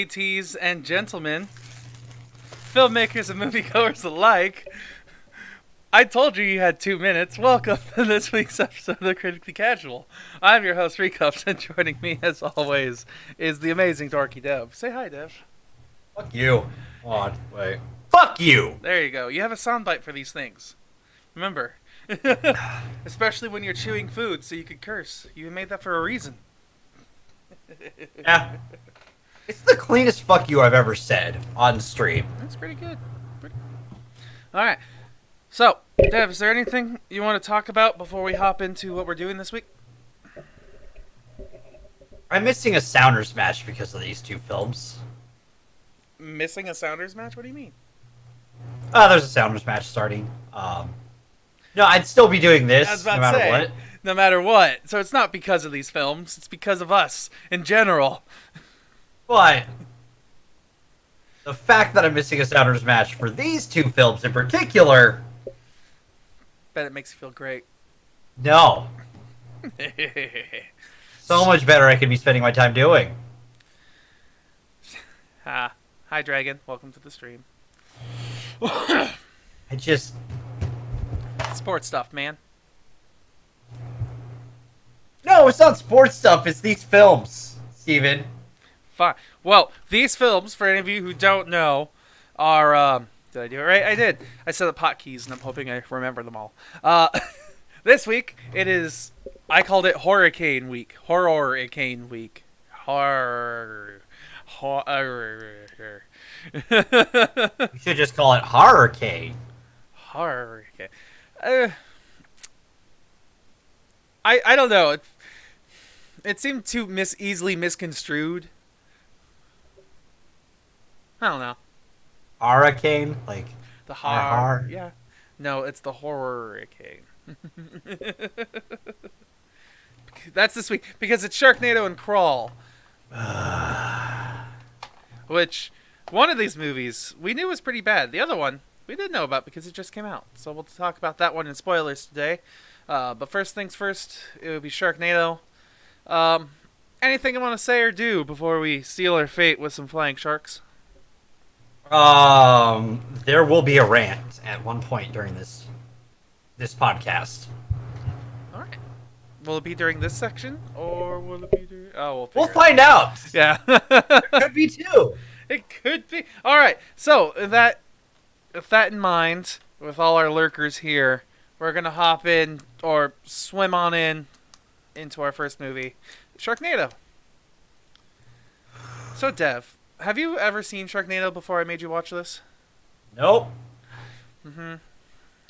ladies and gentlemen, filmmakers and moviegoers alike. I told you you had 2 minutes. Welcome to this week's episode of The Critically Casual. I'm your host, Srekcuf5, and joining me, as always, is the amazing DorkyDev. Say hi, Dev. Fuck you. Hold on, wait. Fuck you! There you go. You have a soundbite for these things. Remember. Especially when you're chewing food so you could curse. You made that for a reason. Yeah. It's the cleanest fuck you I've ever said on stream. That's pretty good. Alright. So, Dev, is there anything you want to talk about before we hop into what we're doing this week? I'm missing a Sounders match because of these two films. Missing a Sounders match? What do you mean? There's a Sounders match starting. No, I'd still be doing this no matter what. No matter what. So it's not because of these films. It's because of us in general. But the fact that I'm missing a Sounders match for these two films in particular... Bet it makes you feel great. No. So much better I could be spending my time doing. Hi, Dragon. Welcome to the stream. I just... Sports stuff, man. No, it's not sports stuff. It's these films, Steven. Fine. Well, these films, for any of you who don't know, are... did I do it right? I did. I said the pot keys, and I'm hoping I remember them all. This week, it is... I called it Horroricane Week. Horroricane Week. You should just call it Horroricane. Horroricane. I don't know. It seemed too easily misconstrued. I don't know. Hurricane? Like the horror. Yeah. No, it's the Horroricane. That's this week because it's Sharknado and Crawl. Which one of these movies we knew was pretty bad. The other one we didn't know about because it just came out. So we'll talk about that one in spoilers today. But first things first, it would be Sharknado. Anything you want to say or do before we seal our fate with some flying sharks? There will be a rant at one point during this podcast. All right. Will it be during this section or will it be during? Oh, we'll find out. Yeah. It could be too. It could be. All right. So with that in mind, with all our lurkers here, we're gonna hop in or swim on into our first movie, Sharknado. So, Dev, have you ever seen Sharknado before I made you watch this? Nope.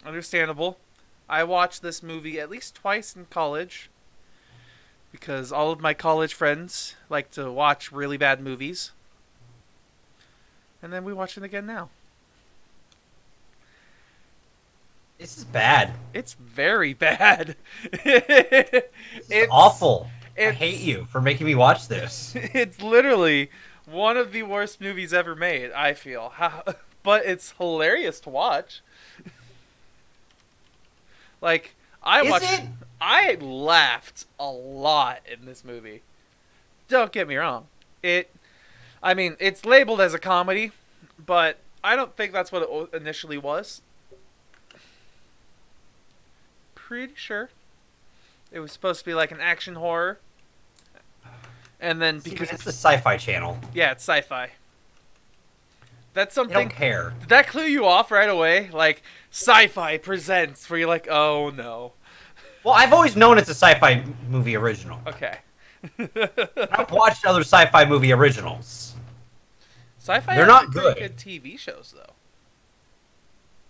Understandable. I watched this movie at least twice in college because all of my college friends like to watch really bad movies. And then we watch it again now. This is bad. It's very bad. It's awful. I hate you for making me watch this. It's literally one of the worst movies ever made, I feel. But it's hilarious to watch. Like, I laughed a lot in this movie. Don't get me wrong. It's labeled as a comedy, but I don't think that's what it initially was. Pretty sure it was supposed to be like an action horror, and then because it's the Sci-Fi Channel. Yeah, it's sci-fi. That's something. I don't care. Did that clue you off right away? Like Sci-Fi presents, where you're like, oh no. Well, I've always known it's a sci-fi movie original. Okay. I've watched other sci-fi movie originals. Sci-fi. They're not good. Good TV shows though.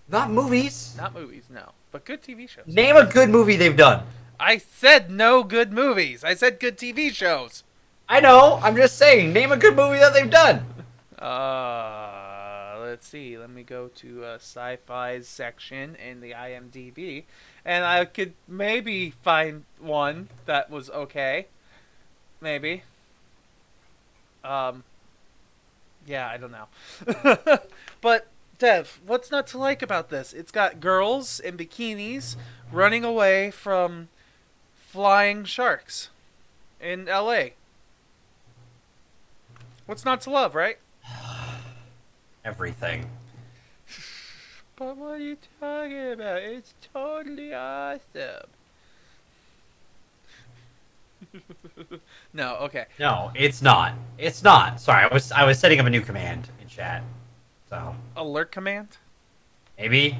Not movies. Not movies, no. But good TV shows. Name a good movie they've done. I said no good movies. I said good TV shows. I know. I'm just saying. Name a good movie that they've done. Let's see. Let me go to sci-fi's section in the IMDb, and I could maybe find one that was okay. Maybe. Yeah, I don't know. But Dev, what's not to like about this? It's got girls in bikinis running away from flying sharks in LA. What's not to love, right? Everything. But what are you talking about? It's totally awesome. No, okay. No, it's not. It's not. Sorry, I was setting up a new command in chat. So Alert command? maybe.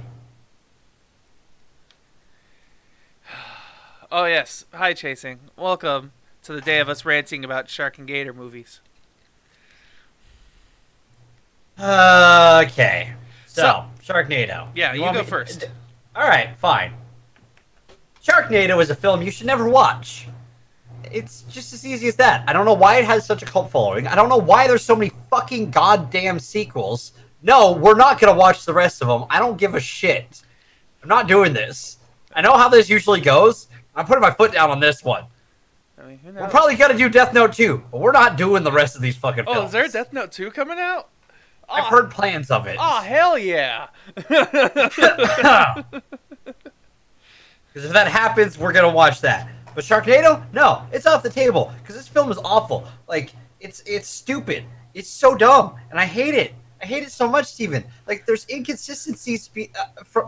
Oh yes. Hi Chasing. Welcome to the day of us ranting about Shark and Gator movies. Okay. So Sharknado. Yeah, you want go me- first. All right, fine. Sharknado is a film you should never watch. It's just as easy as that. I don't know why it has such a cult following. I don't know why there's so many fucking goddamn sequels. No, we're not gonna watch the rest of them. I don't give a shit. I'm not doing this. I know how this usually goes. I'm putting my foot down on this one. I mean, who We're knows? probably gonna do Death Note 2, but we're not doing the rest of these fucking films. Oh, is there a Death Note 2 coming out? I've heard plans of it. Oh, hell yeah. Because if that happens, we're gonna watch that. But Sharknado, no, it's off the table. Because this film is awful. Like, it's stupid. It's so dumb, and I hate it. I hate it so much, Steven. Like, there's inconsistencies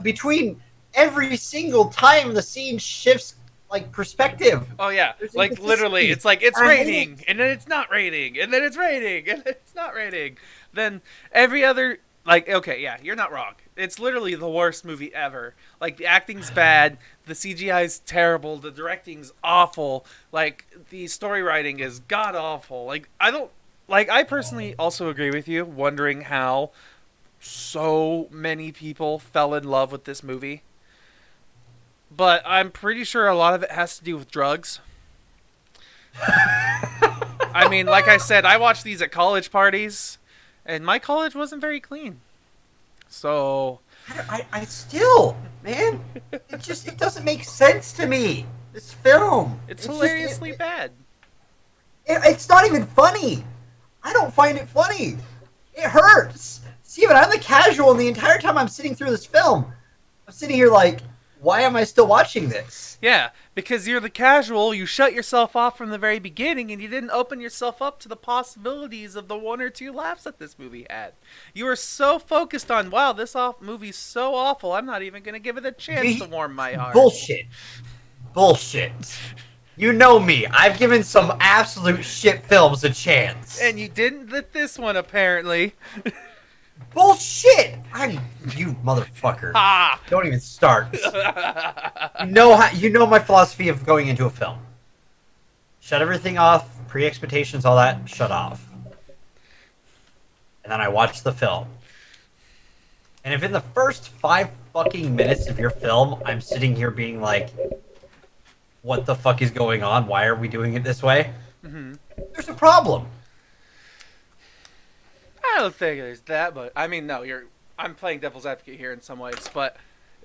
between every single time the scene shifts, like, perspective. Oh, yeah. There's Like, literally, inconsistencies. it's like, it's I hate raining, it. and then it's not raining, and then it's raining, and then it's not raining. Then every other, like, okay, yeah, you're not wrong. It's literally the worst movie ever. Like, the acting's bad, the CGI's terrible, the directing's awful, like, the story writing is god-awful. Like, I personally also agree with you, wondering how so many people fell in love with this movie. But I'm pretty sure a lot of it has to do with drugs. I mean, like I said, I watched these at college parties, and my college wasn't very clean. So, I still, man, it doesn't make sense to me. This film. it's just- hilariously bad. It's not even funny. I don't find it funny. It hurts. Steven, I'm the casual, and the entire time I'm sitting through this film, I'm sitting here like, why am I still watching this? Yeah, because you're the casual, you shut yourself off from the very beginning, and you didn't open yourself up to the possibilities of the one or two laughs that this movie had. You were so focused on, wow, this movie's so awful, I'm not even going to give it a chance to warm my heart. Bullshit. Bullshit. You know me. I've given some absolute shit films a chance. And you didn't with this one, apparently. Bullshit! You motherfucker. Ha! Don't even start. You know my philosophy of going into a film. Shut everything off, pre-expectations, all that, shut off. And then I watch the film. And if in the first 5 fucking minutes of your film, I'm sitting here being like, what the fuck is going on? Why are we doing it this way? Mm-hmm. There's a problem. I don't think there's that, but I mean, no, I'm playing devil's advocate here in some ways, but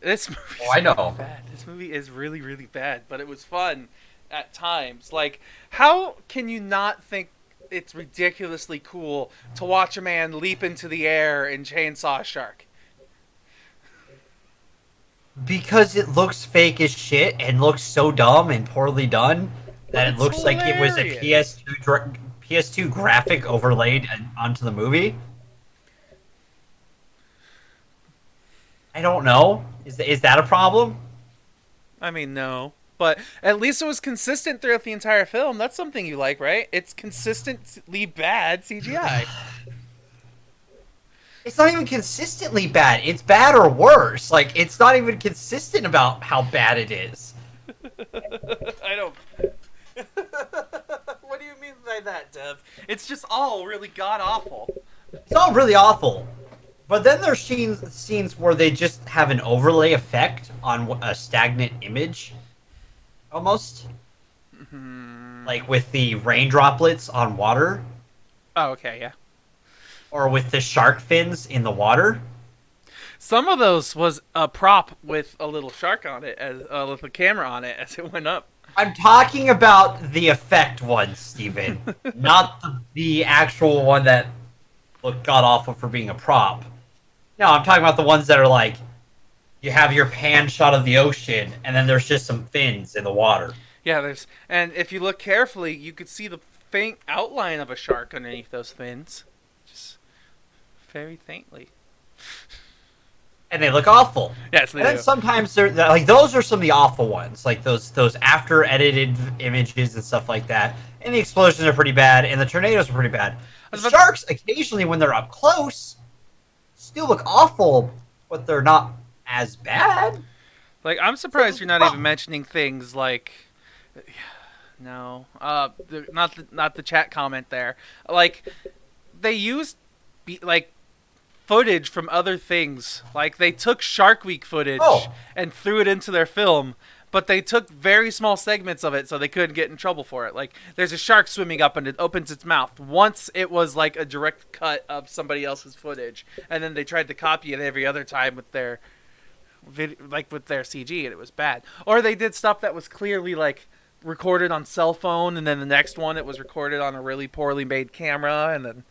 this movie is I know. really bad. This movie is really, really bad, but it was fun at times. Like, how can you not think it's ridiculously cool to watch a man leap into the air and chainsaw a shark? Because it looks fake as shit and looks so dumb and poorly done that it It's looks like it was a hilarious. PS2 graphic overlaid onto the movie. I don't know. Is that a problem? I mean, no. But at least it was consistent throughout the entire film. That's something you like, right? It's consistently bad CGI. It's not even consistently bad. It's bad or worse. Like, it's not even consistent about how bad it is. I don't... What do you mean by that, Dev? It's just all really god-awful. It's all really awful. But then there's scenes where they just have an overlay effect on a stagnant image. Almost. Mm-hmm. Like with the rain droplets on water. Oh, okay, yeah. Or with the shark fins in the water. Some of those was a prop with a little shark on it, with a camera on it as it went up. I'm talking about the effect ones, Steven. Not the actual one that looked god-awful for being a prop. No, I'm talking about the ones that are like, you have your pan shot of the ocean, and then there's just some fins in the water. Yeah, and if you look carefully, you could see the faint outline of a shark underneath those fins. Just very faintly. And they look awful. Yes, they and do. then sometimes they're like those are some of the awful ones, like those after edited images and stuff like that. And the explosions are pretty bad, and the tornadoes are pretty bad. The sharks, occasionally when they're up close, still look awful, but they're not as bad. Like, I'm surprised you're not even mentioning things like, no, not the chat comment there. Like, they used footage from other things. Like, they took Shark Week footage and threw it into their film, but they took very small segments of it so they couldn't get in trouble for it. Like, there's a shark swimming up and it opens its mouth. Once it was like a direct cut of somebody else's footage, and then they tried to copy it every other time with their with their CG, and it was bad. Or they did stuff that was clearly like recorded on cell phone, and then the next one it was recorded on a really poorly made camera, and then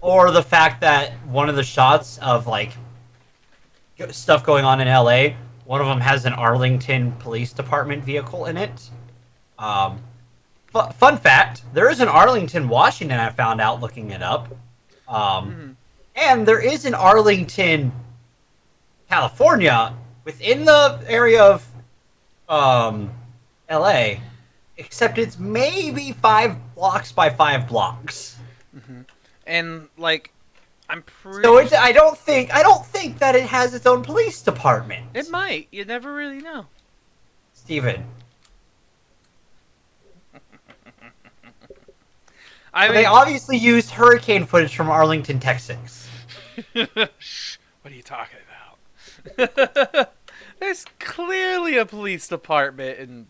or the fact that one of the shots of like stuff going on in LA, one of them has an Arlington Police Department vehicle in it. Fun fact, there is an Arlington, Washington, I found out looking it up. And there is an Arlington, California, within the area of LA, except it's maybe 5 blocks by 5 blocks. And like, I'm pretty. So I don't think that it has its own police department. It might. You never really know. Steven. They obviously used hurricane footage from Arlington, Texas. Shh. What are you talking about? There's clearly a police department in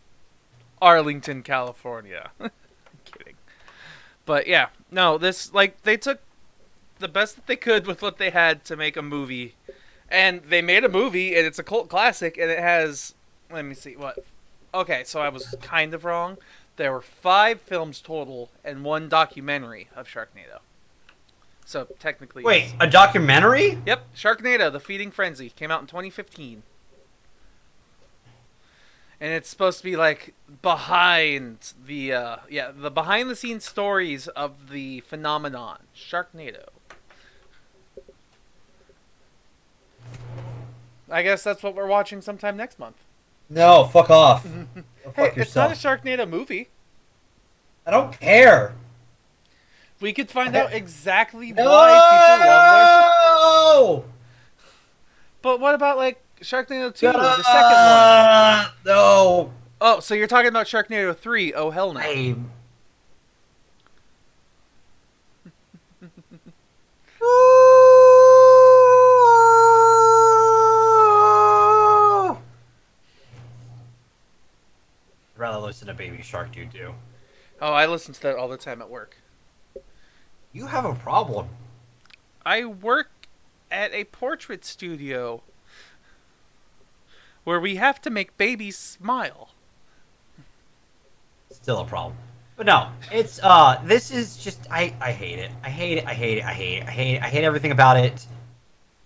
Arlington, California. I'm kidding. But yeah, no, they took the best that they could with what they had to make a movie. And they made a movie, and it's a cult classic, and it has, let me see, what? Okay, so I was kind of wrong. There were 5 films total and 1 documentary of Sharknado. So technically... Wait, a documentary? Yep, Sharknado, The Feeding Frenzy, came out in 2015. And it's supposed to be like behind the behind the scenes stories of the phenomenon, Sharknado. I guess that's what we're watching sometime next month. No, fuck off. Hey, it's not a Sharknado movie. I don't care. We could find out exactly why people love it. But what about like Sharknado 2, the second one? No. Oh, so you're talking about Sharknado 3? Oh hell no. I'd rather listen to Baby Shark do. Oh, I listen to that all the time at work. You have a problem. I work at a portrait studio where we have to make babies smile. Still a problem. But no, it's this is just I hate it. I hate everything about it.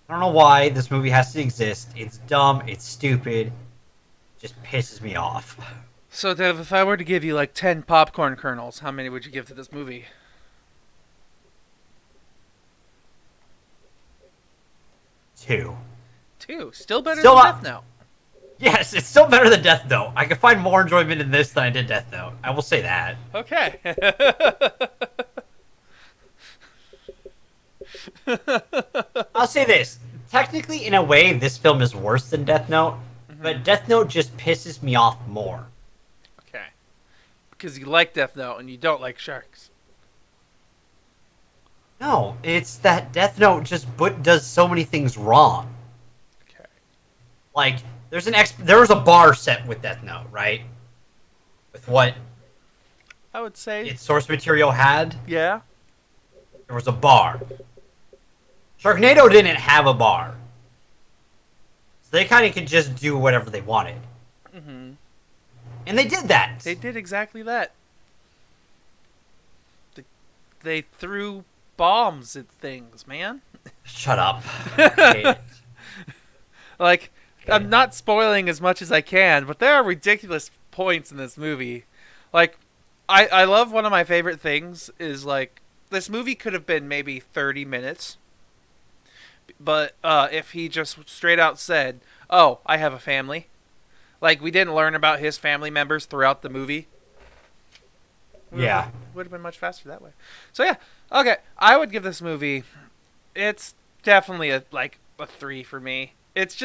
I don't know why this movie has to exist. It's dumb, it's stupid. It just pisses me off. So Dev, if I were to give you like 10 popcorn kernels, how many would you give to this movie? 2. 2. Still better than Death Note. Yes, it's still better than Death Note. I can find more enjoyment in this than I did Death Note. I will say that. Okay. I'll say this. Technically, in a way, this film is worse than Death Note, but Death Note just pisses me off more. Okay. Because you like Death Note and you don't like sharks. No, it's that Death Note just does so many things wrong. Okay. Like, there was a bar set with Death Note, right? With what I would say its source material had. Yeah. There was a bar. Sharknado didn't have a bar. So they kind of could just do whatever they wanted. And they did that. They did exactly that. They threw bombs at things, man. Shut up. Like, I'm not spoiling as much as I can, but there are ridiculous points in this movie. Like, I love one of my favorite things is like this movie could have been maybe 30 minutes, but if he just straight out said, "Oh, I have a family," like we didn't learn about his family members throughout the movie. Yeah. Would have been much faster that way. So yeah, okay, I would give this movie. It's definitely a 3 for me. It's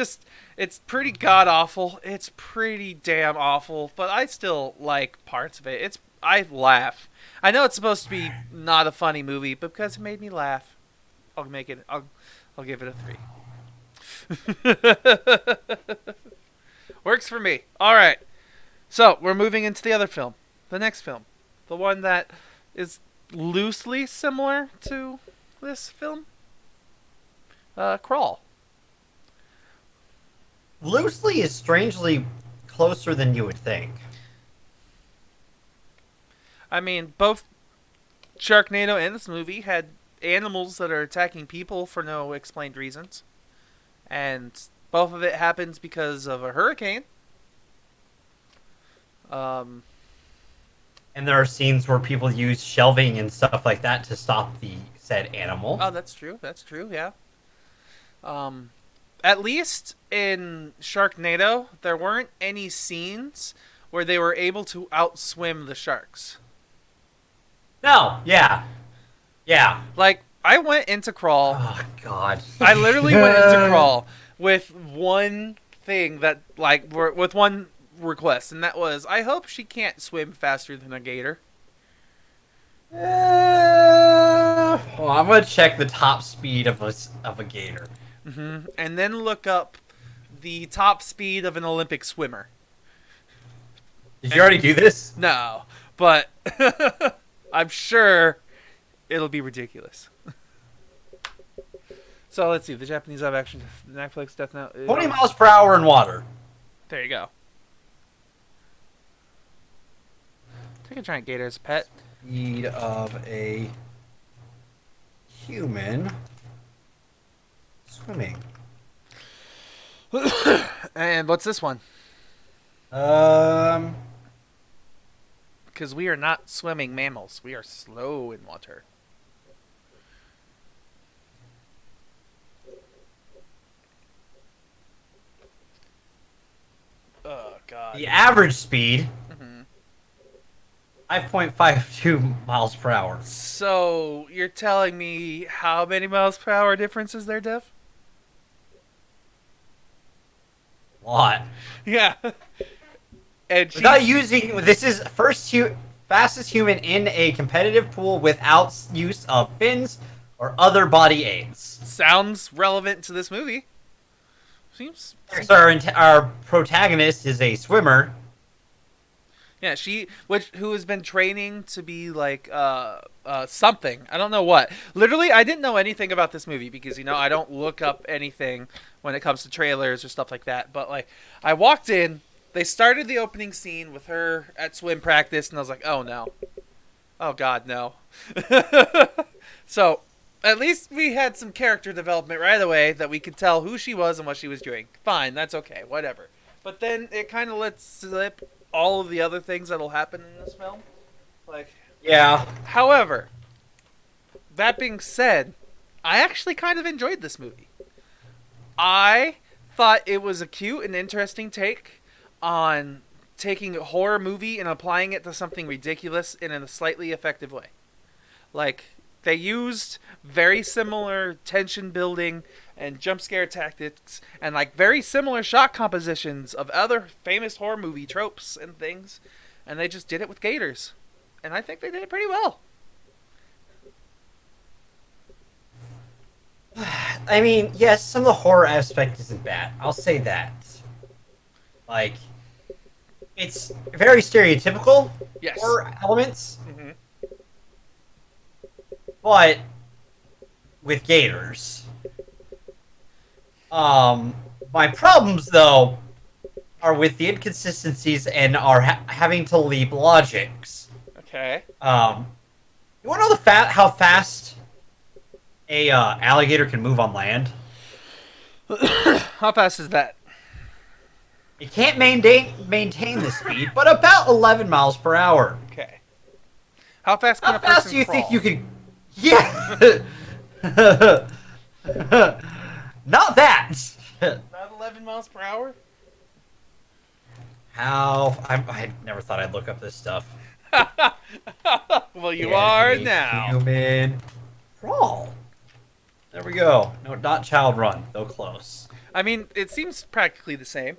pretty god awful. It's pretty damn awful, but I still like parts of it. I laugh. I know it's supposed to be not a funny movie, but because it made me laugh, I'll give it a 3. Works for me. All right. So, we're moving into the other film. The next film. The one that is loosely similar to this film. Crawl. Loosely is strangely closer than you would think. I mean, both Sharknado and this movie had animals that are attacking people for no explained reasons. And both of it happens because of a hurricane. And there are scenes where people use shelving and stuff like that to stop the said animal. Oh, that's true. That's true, yeah. At least in Sharknado, there weren't any scenes where they were able to outswim the sharks. No, yeah. Yeah. Like, I went into Crawl. Oh, God. I literally went into Crawl with one thing that, like, with one request, and that was, I hope she can't swim faster than a gator. Well, I'm going to check the top speed of a gator. Mm-hmm. And then look up the top speed of an Olympic swimmer. Did you already do this? No, but I'm sure it'll be ridiculous. So let's see. The Japanese live action Netflix Death Note. 20 miles per hour in water. There you go. Take a giant gator as a pet. Speed of a human swimming. And what's this one? Um, Because we are not swimming mammals. We are slow in water. Oh, God. the average speed, Mm-hmm. 5.52 miles per hour. So, you're telling me how many miles per hour difference is there, Dev? A lot. Yeah. And Without using, this is fastest human in a competitive pool without use of fins or other body aids. sounds relevant to this movie. Seems. So our protagonist is a swimmer. Yeah, who has been training to be like something. I don't know what. Literally, I didn't know anything about this movie because I don't look up anything when it comes to trailers or stuff like that. But like, I walked in, they started the opening scene with her at swim practice, and I was like, oh no, oh god, no. So at least we had some character development right away that we could tell who she was and what she was doing. Fine, that's okay, whatever. But then it kind of lets slip all of the other things that'll happen in this film. Like, Yeah. however, that being said, I actually kind of enjoyed this movie. I thought it was a cute and interesting take on taking a horror movie and applying it to something ridiculous in a slightly effective way. Like, they used very similar tension building and jump scare tactics and like very similar shot compositions of other famous horror movie tropes and things, and they just did it with gators, and I think they did it pretty well. I mean, yes, some of the horror aspect isn't bad. I'll say that. Like, it's very stereotypical Yes. horror elements, Mm-hmm. but with gators. My problems, though, are with the inconsistencies and are having to leap logics. Okay. You want to know how fast a alligator can move on land? How fast is that? It can't maintain the speed, but about 11 miles per hour. Okay. How fast can How a fast person do you crawl? think you could? Yeah. Not that. About 11 miles per hour? How? I never thought I'd look up this stuff. Well, you Can are a now. human crawl? There we go. No, not child run, though close. I mean, it seems practically the same.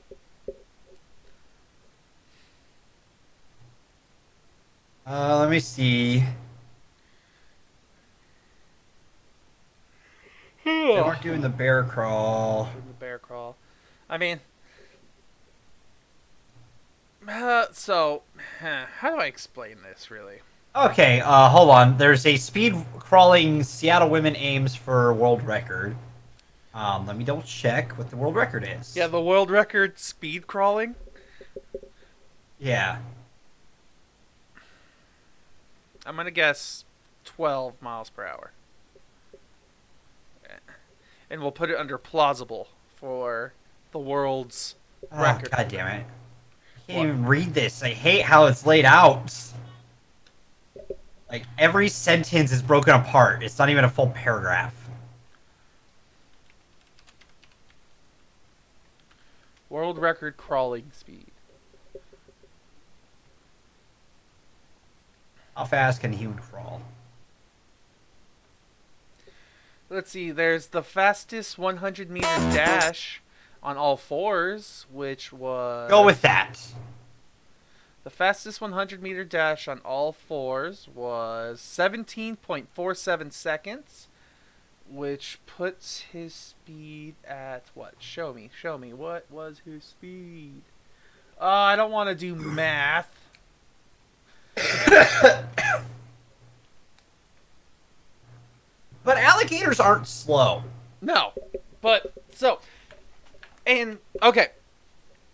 Let me see. They weren't doing the bear crawl. The bear crawl. I mean, so, how do I explain this, really? Okay, hold on. There's a speed crawling Seattle women aims for world record. Let me double check what the world record is. Yeah, the world record speed crawling? Yeah. I'm going to guess 12 miles per hour. And we'll put it under plausible for the world's record. God damn it. I can't even read this. I hate how it's laid out. Like, every sentence is broken apart. It's not even a full paragraph. World record crawling speed. How fast can a human crawl? Let's see, there's the fastest 100-meter dash on all fours, which was... Go with that. The fastest 100-meter dash on all fours was 17.47 seconds, which puts his speed at what? Show me. What was his speed? I don't want to do math. But alligators aren't slow. No. But, so... And, okay.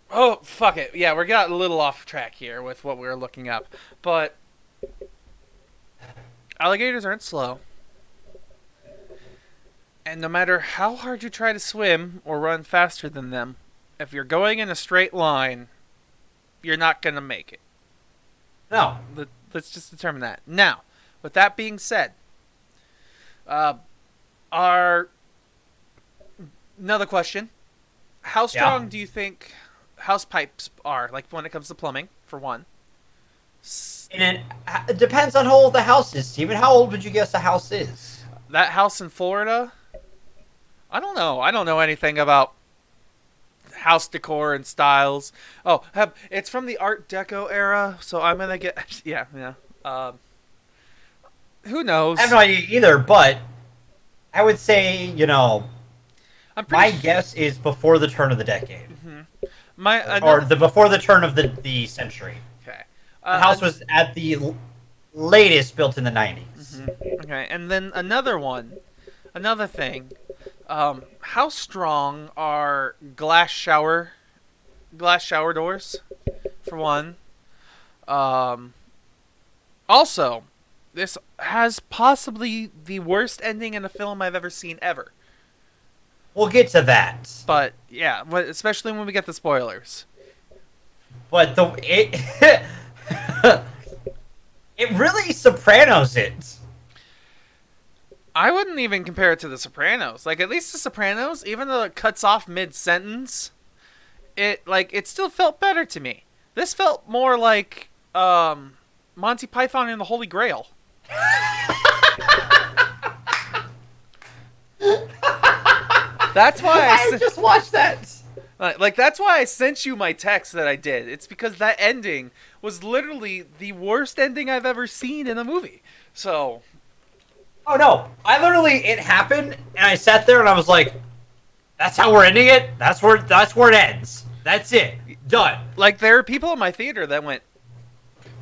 Oh, fuck it. Yeah, we got a little off track here with what we were looking up. But alligators aren't slow. And no matter how hard you try to swim or run faster than them, if you're going in a straight line, you're not going to make it. No. Let's just determine that. Now, with that being said, another question. How strong do you think house pipes are, like when it comes to plumbing, for one? And it depends on how old the house is, Steven. How old would you guess the house is? That house in Florida? I don't know. I don't know anything about house decor and styles. Oh, it's from the Art Deco era, so I'm going to get... Yeah. Who knows? I have no idea either, but I would say, my guess is before the turn of the decade. Mm-hmm. Before the turn of the century. Okay. The house was at the latest built in the 90s. Mm-hmm. Okay, and then another thing. How strong are glass shower doors, for one? Also, this has possibly the worst ending in a film I've ever seen ever. We'll get to that. But yeah, especially when we get the spoilers. But it really Sopranos it. I wouldn't even compare it to The Sopranos. Like, at least The Sopranos, even though it cuts off mid-sentence, it still felt better to me. This felt more like Monty Python and the Holy Grail. That's why I just watched that. Like, that's why I sent you my text that I did. It's because that ending was literally the worst ending I've ever seen in a movie. So... Oh, no. It happened, and I sat there, and I was like, that's how we're ending it? That's where it ends. That's it. Done. Like, there are people in my theater that went,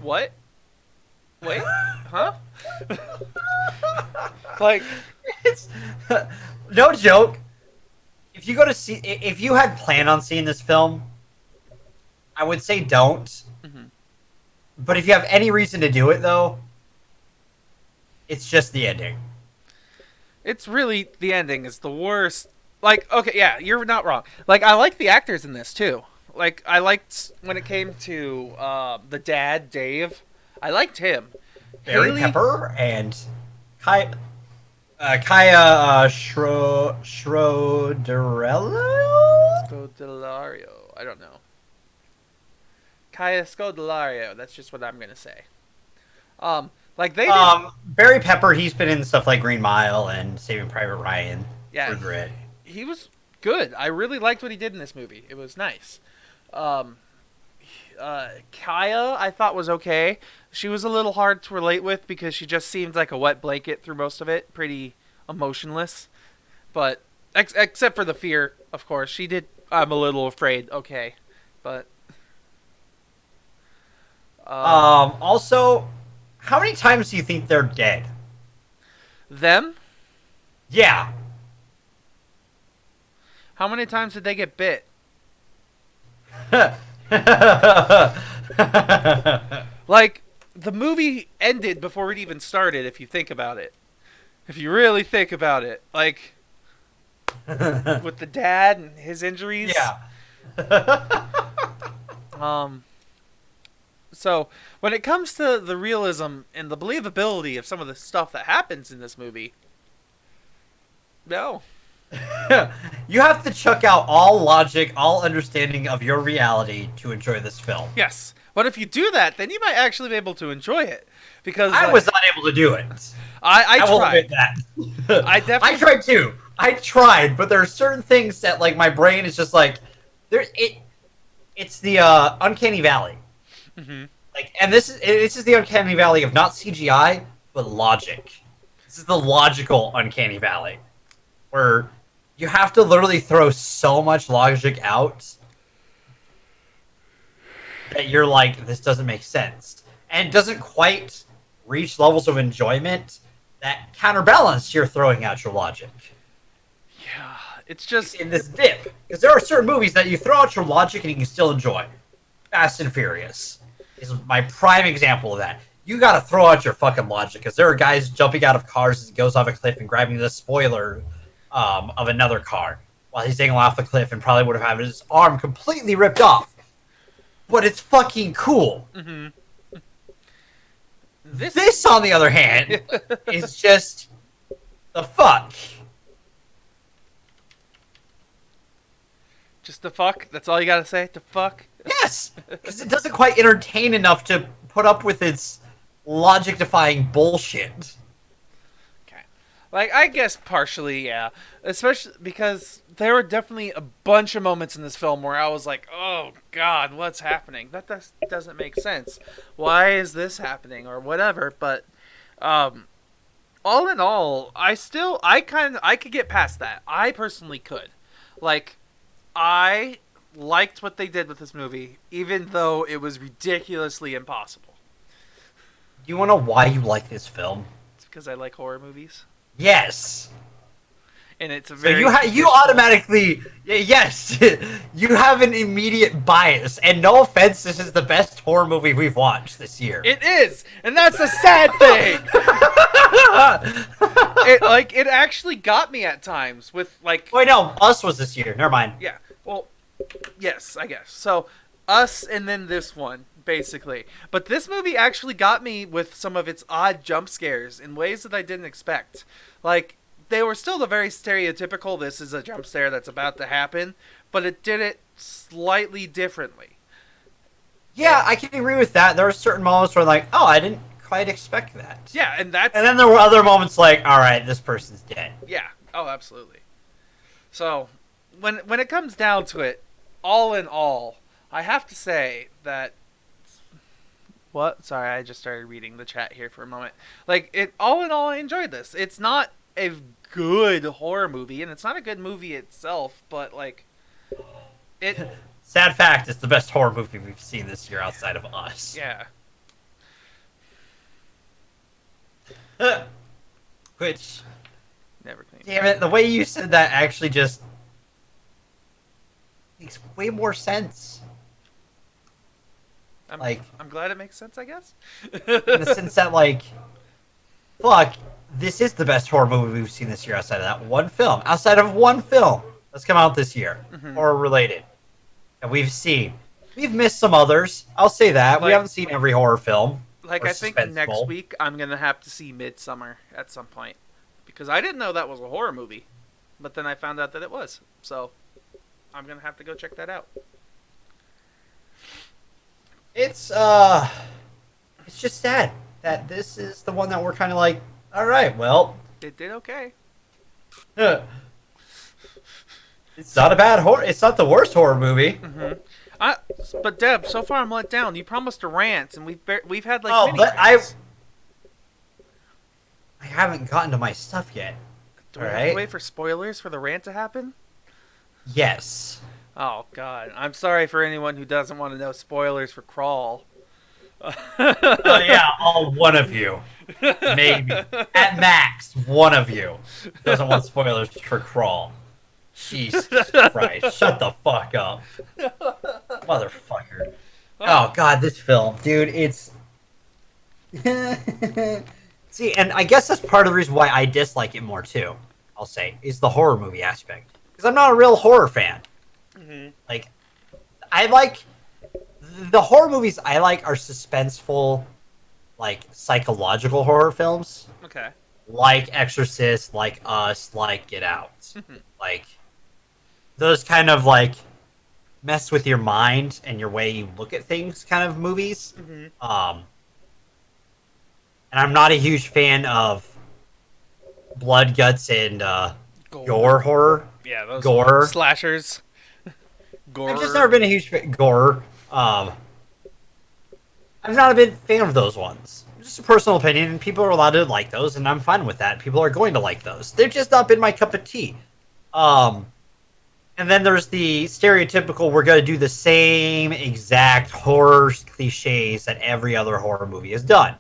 what? Wait? Huh? Like... It's... No joke. If you had planned on seeing this film, I would say don't. Mm-hmm. But if you have any reason to do it, though, it's just the ending. It's really, the ending is the worst. Like, okay, yeah, you're not wrong. Like, I like the actors in this, too. Like, I liked, when it came to the dad, Dave, I liked him. Barry Haley? Pepper and Kaya Schroederello? Scodelario. I don't know. Kaya Scodelario. That's just what I'm gonna say. Like they did. Barry Pepper, he's been in stuff like Green Mile and Saving Private Ryan. Yeah, Regret. he was good. I really liked what he did in this movie. It was nice. Um, Kaya, I thought was okay. She was a little hard to relate with because she just seemed like a wet blanket through most of it, pretty emotionless. But except for the fear, of course, she did. I'm a little afraid. Okay, but Also, how many times do you think they're dead? them. Yeah. How many times did they get bit? Like the movie ended before it even started. If you think about it, if you really think about it, like with the dad and his injuries. Yeah. So when it comes to the realism and the believability of some of the stuff that happens in this movie, no. You have to chuck out all logic, all understanding of your reality to enjoy this film. Yes. But if you do that, then you might actually be able to enjoy it. Because I was not able to do it. I will tried. admit that. I definitely I tried too. I tried, but there are certain things that like my brain is just like it's the uncanny valley. Mm-hmm. Like, and this is the uncanny valley of not CGI but logic. This is the logical uncanny valley, where you have to literally throw so much logic out that you're like, this doesn't make sense, and it doesn't quite reach levels of enjoyment that counterbalance you're throwing out your logic. Yeah, it's just In this dip, because there are certain movies that you throw out your logic and you can still enjoy. Fast and Furious is my prime example of that. You gotta throw out your fucking logic, because there are guys jumping out of cars as he goes off a cliff and grabbing the spoiler of another car while he's dangling off the cliff and probably would have had his arm completely ripped off. But it's fucking cool. Mm-hmm. This, on the other hand, is just the fuck. Just the fuck? That's all you gotta say? The fuck? Yes! Because it doesn't quite entertain enough to put up with its logic-defying bullshit. Okay. Like, I guess partially, yeah. Especially because there were definitely a bunch of moments in this film where I was like, oh god, what's happening? That doesn't make sense. Why is this happening? Or whatever, but all in all, I could get past that. I personally could. Like, I liked what they did with this movie, even though it was ridiculously impossible. You wanna know why you like this film? It's because I like horror movies. Yes! And it's a So very... you automatically... Yes! You have an immediate bias, and no offense, this is the best horror movie we've watched this year. It is! And that's a sad thing! It actually got me at times with, like... Wait, no, Us was this year. Never mind. Yeah, well, yes, I guess. So, Us and then this one, basically. But this movie actually got me with some of its odd jump scares in ways that I didn't expect. Like, they were still the very stereotypical, this is a jump scare that's about to happen, but it did it slightly differently. Yeah, I can agree with that. There are certain moments where like, oh, I didn't quite expect that. Yeah, and that's... And then there were other moments like, all right, this person's dead. Yeah, oh, absolutely. So, when it comes down to it, all in all, I have to say that... What? Sorry, I just started reading the chat here for a moment. Like, all in all, I enjoyed this. It's not a good horror movie, and it's not a good movie itself, but, like, it... Sad fact, it's the best horror movie we've seen this year outside of Us. Yeah. Which... Never clean. Damn it, the way you said that actually just... makes way more sense. I'm glad it makes sense, I guess. In the sense that, like... Fuck, this is the best horror movie we've seen this year outside of that one film. Outside of one film that's come out this year. Mm-hmm. Horror-related. That we've seen. We've missed some others. I'll say that. We haven't seen every horror film. Like, or I think next suspenseful. week I'm gonna have to see Midsummer at some point because I didn't know that was a horror movie, but then I found out that it was. So I'm gonna have to go check that out. It's it's just sad that this is the one that we're kind of like, all right, well, It did okay. it's not a bad horror. It's not the worst horror movie. Mm-hmm. I, but Deb, so far I'm let down. You promised a rant, and we've had like Oh, mini but rants. I haven't gotten to my stuff yet. Do All we have to right. wait for spoilers for the rant to happen? Yes. Oh God, I'm sorry for anyone who doesn't want to know spoilers for Crawl. Oh yeah, all one of you, maybe at max one of you doesn't want spoilers for Crawl. Jesus Christ! Shut the fuck up, motherfucker. Oh God, this film, dude, it's. See, and I guess that's part of the reason why I dislike it more too. I'll say is the horror movie aspect because I'm not a real horror fan. Mm-hmm. Like, I like the horror movies I like are suspenseful, like psychological horror films, Okay. like Exorcist, like Us, like Get Out, like those kind of like mess with your mind and your way you look at things kind of movies. Mm-hmm. And I'm not a huge fan of blood, guts, and gore horror. Yeah, those Gore. slashers. Gore. I've just never been a huge fan gore. I'm not a big fan of those ones. Just a personal opinion, and people are allowed to like those, and I'm fine with that. People are going to like those. They've just not been my cup of tea. And then there's the stereotypical, we're going to do the same exact horror cliches that every other horror movie has done.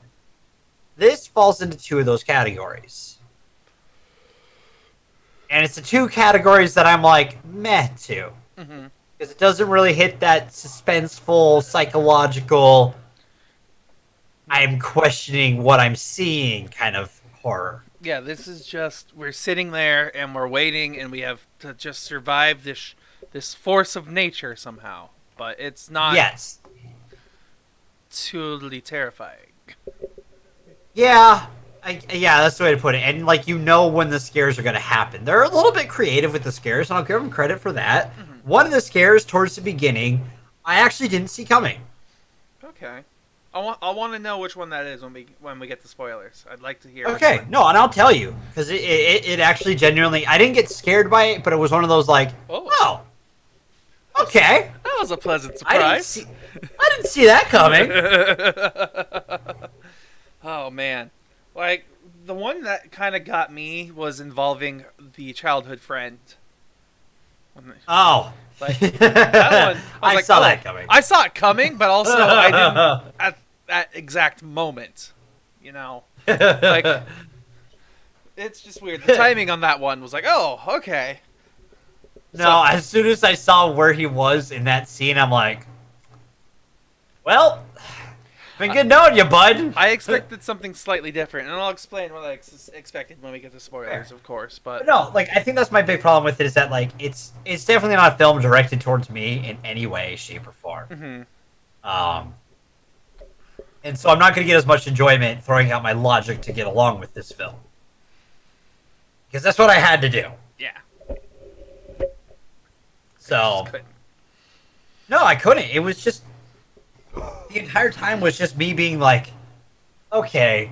This falls into two of those categories. And it's the two categories that I'm like, meh to. Mm-hmm. Because it doesn't really hit that suspenseful, psychological, I'm questioning what I'm seeing kind of horror. Yeah, this is just we're sitting there and we're waiting, and we have to just survive this force of nature somehow. But it's not Yes. totally terrifying. Yeah. Yeah, that's the way to put it. And, like, you know when the scares are going to happen. They're a little bit creative with the scares, and I'll give them credit for that. Mm-hmm. One of the scares towards the beginning, I actually didn't see coming. Okay. I want to know which one that is when we get the spoilers. I'd like to hear. Okay, no, and I'll tell you. Because it actually genuinely, I didn't get scared by it, but it was one of those, like, oh okay. That was a pleasant I surprise. didn't see that coming. Oh man, like the one that kind of got me was involving the childhood friend. Oh. Like that one, I saw that coming. I saw it coming, but also I didn't at that exact moment. You know, like it's just weird. The timing on that one was like, oh, okay. No, as soon as I saw where he was in that scene, I'm like, well, been good knowing you, bud. I expected something slightly different, and I'll explain what I expected when we get to spoilers, of course. But no, like I think that's my big problem with it is that like it's definitely not a film directed towards me in any way, shape, or form. Mm-hmm. And so I'm not going to get as much enjoyment throwing out my logic to get along with this film because that's what I had to do. Yeah. So no, I couldn't. It was just the entire time was just me being like, okay,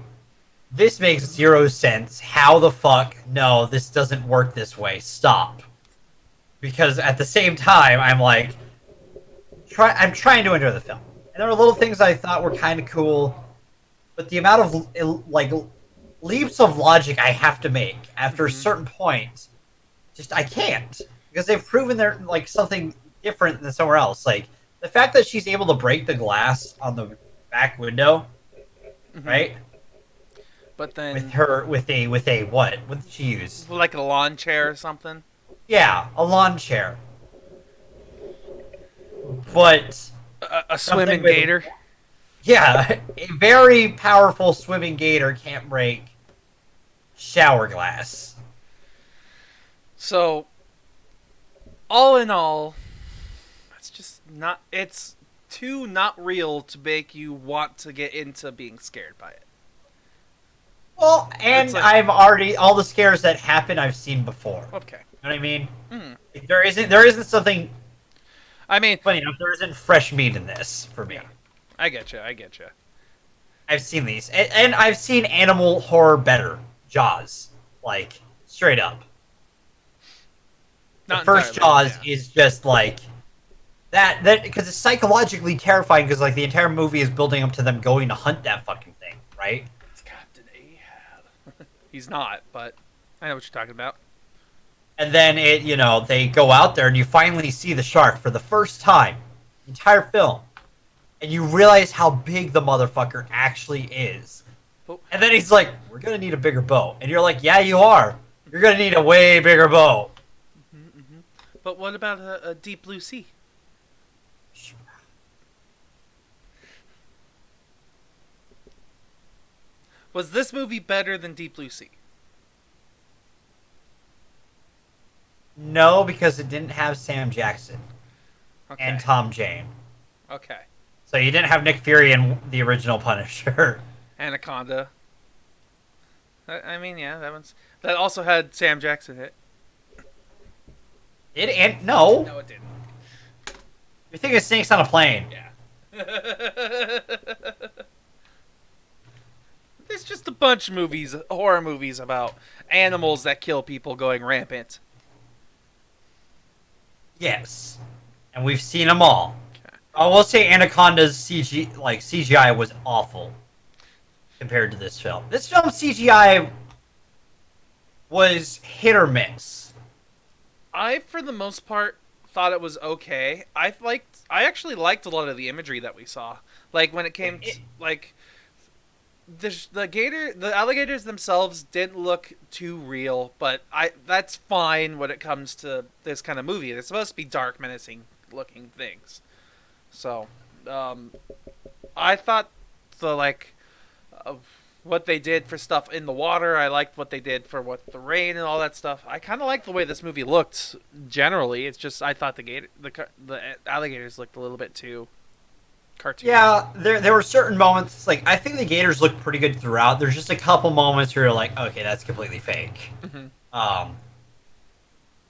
this makes zero sense. How the fuck? No, this doesn't work this way. Stop. Because at the same time, I'm like, I'm trying to enjoy the film. And there were little things I thought were kind of cool, but the amount of like leaps of logic I have to make after a certain point, just I can't because they've proven they're like something different than somewhere else. Like the fact that she's able to break the glass on the back window, right? But then with a what? What did she use? Like a lawn chair or something. Yeah, a lawn chair. But A swimming gator. Yeah, a very powerful swimming gator can't break shower glass. So, all in all, it's just not. It's too not real to make you want to get into being scared by it. Well, and like, I've already all the scares that happen I've seen before. Okay. You know what I mean? Mm. Like, there isn't something. I mean, funny enough, there isn't fresh meat in this for me. Yeah. I get you. I've seen these, and I've seen animal horror better. Jaws, like straight up. The Not first entirely, Jaws is just like that because it's psychologically terrifying because like the entire movie is building up to them going to hunt that fucking thing, right? It's Captain Ahab. He's not, but I know what you're talking about. And then they go out there and you finally see the shark for the first time, the entire film, and you realize how big the motherfucker actually is. Oh. And then he's like, "We're gonna need a bigger boat," and you're like, "Yeah, you are. You're gonna need a way bigger boat." Mm-hmm. But what about a deep blue sea? Was this movie better than Deep Blue Sea? No, because it didn't have Sam Jackson and Tom Jane. Okay. So you didn't have Nick Fury and the original Punisher. Anaconda. That also had Sam Jackson hit. No. No, it didn't. You're thinking of Snakes on a Plane. Yeah. There's just a bunch of horror movies about animals that kill people going rampant. Yes. And we've seen them all. Okay. I will say Anaconda's CGI was awful compared to this film. This film's CGI was hit or miss. I, for the most part, thought it was okay. I actually liked a lot of the imagery that we saw. Like when it came to the alligators themselves didn't look too real, but that's fine when it comes to this kind of movie. It's supposed to be dark, menacing looking things. So, I thought what they did for stuff in the water. I liked what they did for the rain and all that stuff. I kind of liked the way this movie looked generally. It's just I thought the alligators looked a little bit too cartoon. Yeah, there were certain moments, like, I think the gators look pretty good throughout. There's just a couple moments where you're like, okay, that's completely fake. Mm-hmm.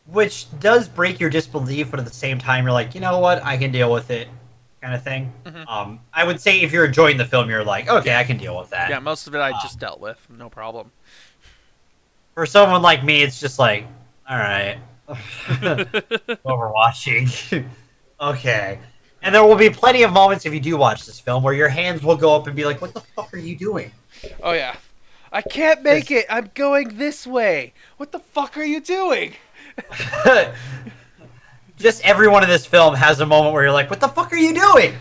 Which does break your disbelief, but at the same time, you're like, you know what, I can deal with it, kind of thing. Mm-hmm. I would say if you're enjoying the film, you're like, okay, I can deal with that. Yeah, most of it I just dealt with, no problem. For someone like me, it's just like, all right, overwatching. Okay. And there will be plenty of moments if you do watch this film where your hands will go up and be like, what the fuck are you doing? Oh, yeah. I can't make it. I'm going this way. What the fuck are you doing? Just everyone in this film has a moment where you're like, what the fuck are you doing?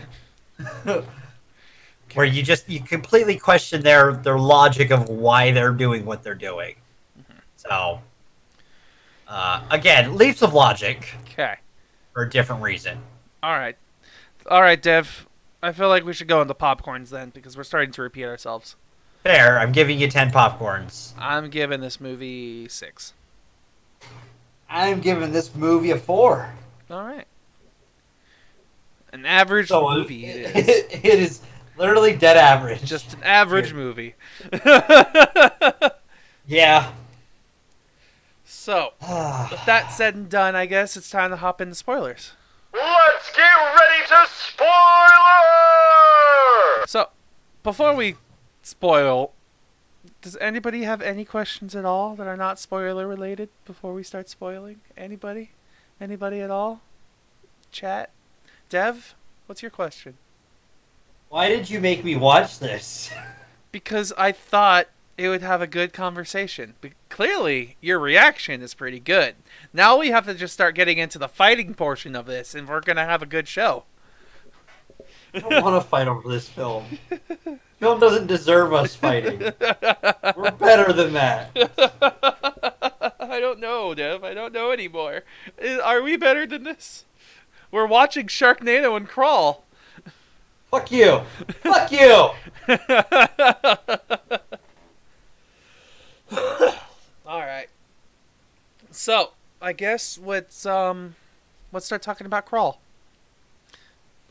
Where you completely question their logic of why they're doing what they're doing. Mm-hmm. So, again, leaps of logic. Okay. For a different reason. All right, Dev. I feel like we should go into popcorns then, because we're starting to repeat ourselves. Fair. I'm giving you 10 popcorns. I'm giving this movie 6. I'm giving this movie a 4. All right. An average movie it is. It is literally dead average. Just an average movie. Yeah. So, with that said and done, I guess it's time to hop into spoilers. Let's get ready to spoiler! So, before we spoil, does anybody have any questions at all that are not spoiler related before we start spoiling? Anybody? Anybody at all? Chat? Dev, what's your question? Why did you make me watch this? Because I thought it would have a good conversation. But clearly, your reaction is pretty good. Now we have to just start getting into the fighting portion of this, and we're going to have a good show. I don't want to fight over this film. Film doesn't deserve us fighting. We're better than that. I don't know, Dev. I don't know anymore. Are we better than this? We're watching Sharknado and Crawl. Fuck you. Fuck you. Alright. So, I guess let's start talking about Crawl.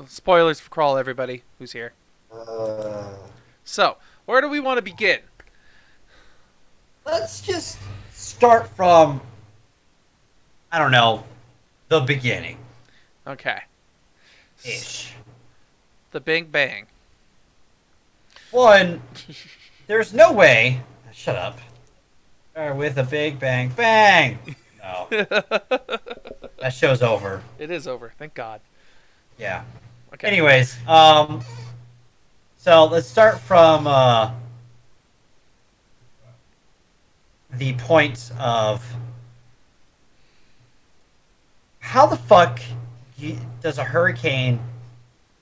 Spoilers for Crawl, everybody who's here. So, where do we want to begin? Let's just start from, I don't know, the beginning. Okay. Ish. The Big Bang. One, there's no way. Shut up. With a big bang bang. No. That show's over. It is over. Thank God. Yeah. Okay. Anyways, so let's start from the point of how the fuck does a hurricane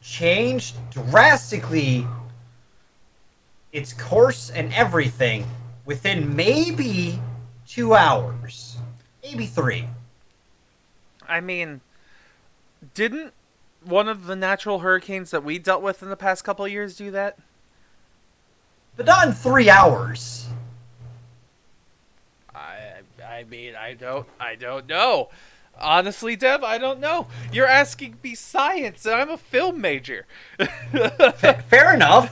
change drastically its course and everything within maybe 2 hours, maybe 3. I mean, didn't one of the natural hurricanes that we dealt with in the past couple of years do that? But not in 3 hours. I mean, I don't know. Honestly, Dev, I don't know. You're asking me science, and I'm a film major. Fair enough.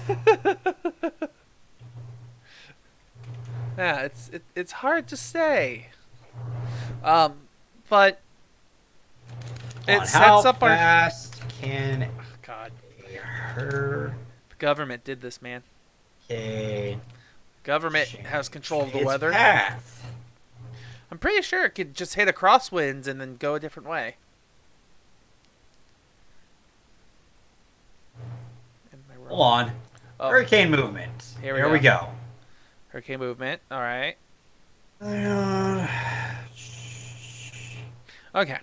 Yeah, it's hard to say. But it sets up our. How fast can God, a hurricane the government did this, man. Government has control of the its weather. path? I'm pretty sure it could just hit a crosswinds and then go a different way. Hold on. Oh, Hurricane movement. Here we go. hurricane movement. All right. Okay.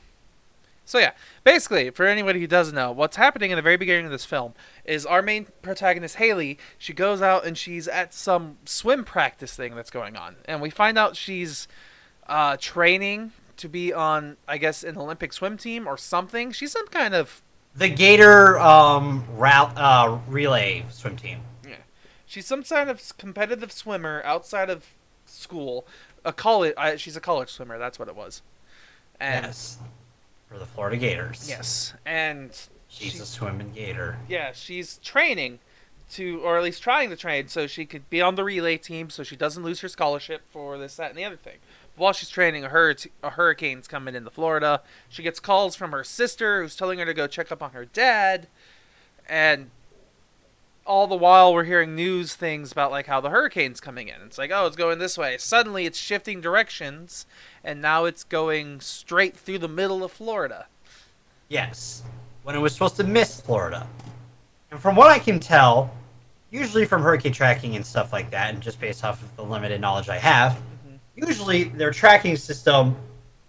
So yeah, basically, for anybody who doesn't know, what's happening in the very beginning of this film is our main protagonist, Haley, she goes out and she's at some swim practice thing that's going on. And we find out she's training to be on, I guess, an Olympic swim team or something. She's some kind of... The Gator relay swim team. Yeah. She's some kind of competitive swimmer outside of school. She's a college swimmer, that's what it was. And yes. For the Florida Gators. yes, and She's a swimming gator. yeah, she's training to, or at least trying to train, so she could be on the relay team, so she doesn't lose her scholarship for this, that, and the other thing. While she's training, a hurricane's coming into Florida. She gets calls from her sister, who's telling her to go check up on her dad, and all the while we're hearing news things about like how the hurricane's coming in. It's like, oh, it's going this way. Suddenly, it's shifting directions, and now it's going straight through the middle of Florida. Yes. When it was supposed to miss Florida. And from what I can tell, usually from hurricane tracking and stuff like that, and just based off of the limited knowledge I have, usually their tracking system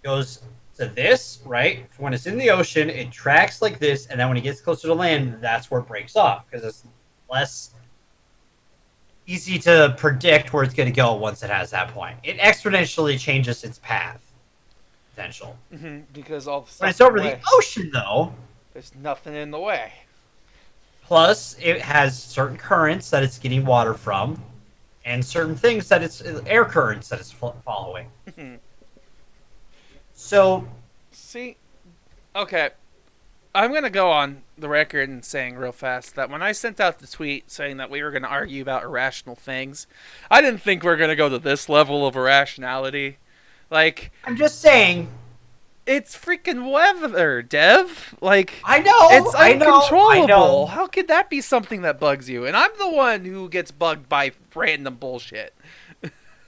goes to this, right? When it's in the ocean, it tracks like this, and then when it gets closer to land, that's where it breaks off, because it's less easy to predict where it's going to go once it has that point. It exponentially changes its path potential. Because all the stuff When it's over in the the way, ocean, though, there's nothing in the way. plus it has certain currents that it's getting water from, and certain things that it's air currents that it's following. So, see, okay, I'm going to go on the record and saying real fast that when I sent out the tweet saying that we were going to argue about irrational things, I didn't think we were going to go to this level of irrationality. Like, I'm just saying, it's freaking weather, Dev. Like, I know, it's uncontrollable. I know. How could that be something that bugs you? And I'm the one who gets bugged by random bullshit.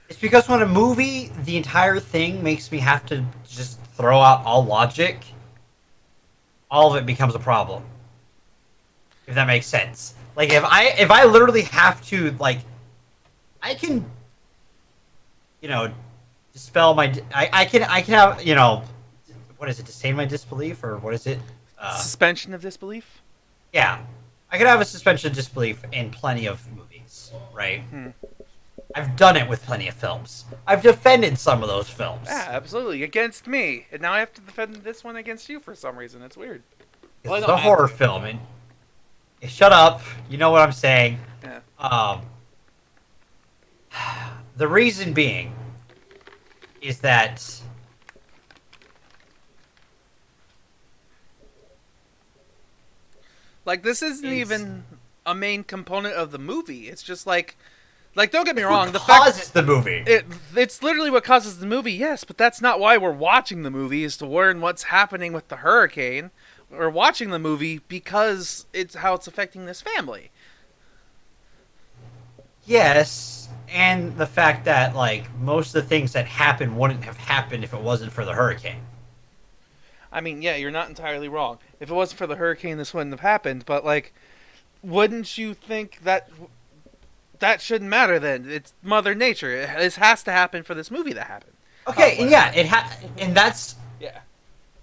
It's because when a movie, the entire thing makes me have to just throw out all logic, all of it becomes a problem. If that makes sense. Like, if I literally have to, like, I can, dispel my, I can have, what is it, sustain my disbelief, or what is it? Suspension of disbelief? Yeah. I could have a suspension of disbelief in plenty of movies, right? I've done it with plenty of films. I've defended some of those films. Yeah, absolutely. Against me. And now I have to defend this one against you for some reason. It's weird. It's a horror film. And shut up. You know what I'm saying. Yeah. The reason being is that Like, this isn't It's- even a main component of the movie. It's just like don't get me What wrong. causes the movie? It's literally what causes the movie, yes, but that's not why we're watching the movie, is to learn what's happening with the hurricane. We're watching the movie because it's how it's affecting this family. Yes, and the fact that, like, most of the things that happen wouldn't have happened if it wasn't for the hurricane. I mean, yeah, you're not entirely wrong. If it wasn't for the hurricane, this wouldn't have happened, but, like, wouldn't you think that shouldn't matter then? It's Mother Nature. This has to happen for this movie to happen. Okay, and yeah, and that's... Yeah.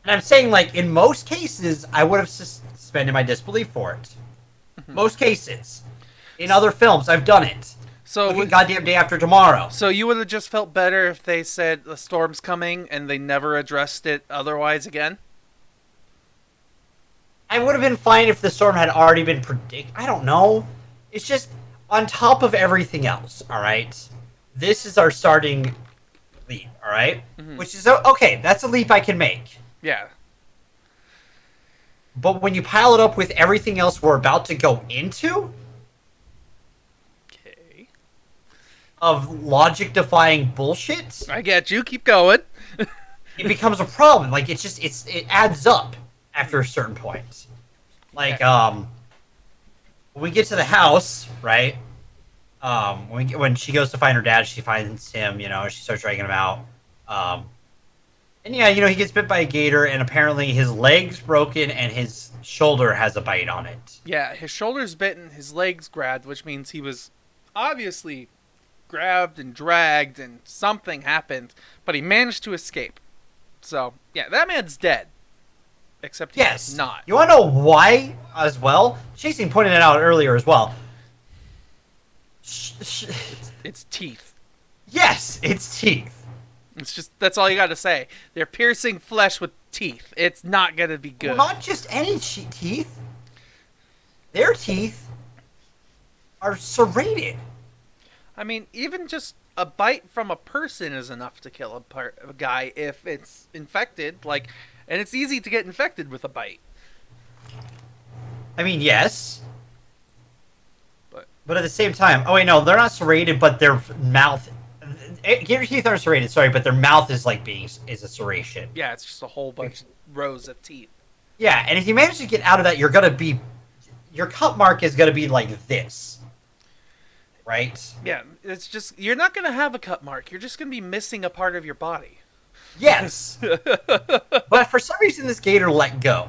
And I'm saying, like, in most cases, I would have suspended my disbelief for it. Most cases. In other films, I've done it. So Look at Goddamn Day After Tomorrow. So you would have just felt better if they said the storm's coming and they never addressed it otherwise again? I would have been fine if the storm had already been predicted. I don't know. It's just, on top of everything else, alright? This is our starting leap, alright? Mhm. Which is, okay, that's a leap I can make. Yeah. But when you pile it up with everything else we're about to go into, Okay. of logic-defying bullshit, I get you. Keep going. it becomes a problem. Like, it adds up after a certain point. Like, when we get to the house, right? When she goes to find her dad, she finds him, she starts dragging him out. And yeah, he gets bit by a gator, and apparently his leg's broken, and his shoulder has a bite on it. Yeah, his shoulder's bitten, his leg's grabbed, which means he was obviously grabbed and dragged, and something happened, but he managed to escape. So, yeah, that man's dead. Except he's not. You want to know why as well? Chasing pointed it out earlier as well. It's teeth. Yes, it's teeth. It's just, that's all you gotta say. They're piercing flesh with teeth. It's not gonna be good. Well, not just any teeth. Their teeth are serrated. I mean, even just a bite from a person is enough to kill a guy if it's infected. And it's easy to get infected with a bite. I mean, yes. But at the same time, oh wait, no, they're not serrated, but their mouth... Gator teeth aren't serrated, sorry, but their mouth is is a serration. Yeah, it's just a whole bunch of rows of teeth. Yeah, and if you manage to get out of that, you're gonna be... Your cut mark is gonna be like this. Right? Yeah, it's just... You're not gonna have a cut mark. You're just gonna be missing a part of your body. Yes! But for some reason, this gator let go.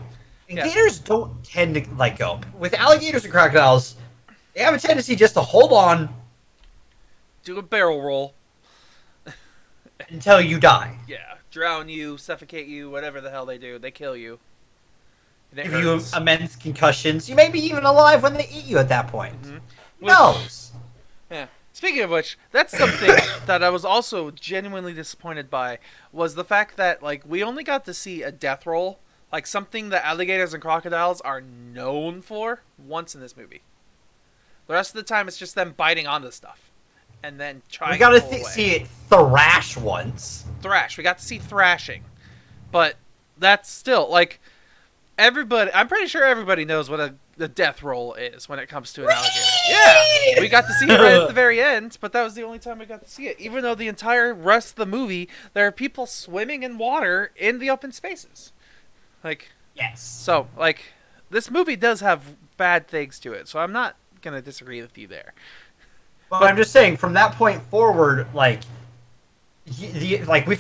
And Yeah. gators don't tend to let go. With alligators and crocodiles, they have a tendency just to hold on Do a barrel roll. until you die. Yeah, drown you, suffocate you, whatever the hell they do. They kill you. And it Give you hurts. immense concussions. You may be even alive when they eat you at that point. Mhm. Who knows? Yeah. Speaking of which, that's something that I was also genuinely disappointed by, was the fact that, we only got to see a death roll, something that alligators and crocodiles are known for, once in this movie. The rest of the time, it's just them biting onto stuff. And then trying We gotta to pull away. see it thrash once. Thrash. We got to see thrashing. But that's still, everybody... I'm pretty sure everybody knows what a death roll is when it comes to an alligator. Yeah! We got to see it right at the very end, but that was the only time we got to see it. Even though the entire rest of the movie, there are people swimming in water in the open spaces. Yes. So, this movie does have bad things to it, so I'm not going to disagree with you there. But I'm just saying, from that point forward, we've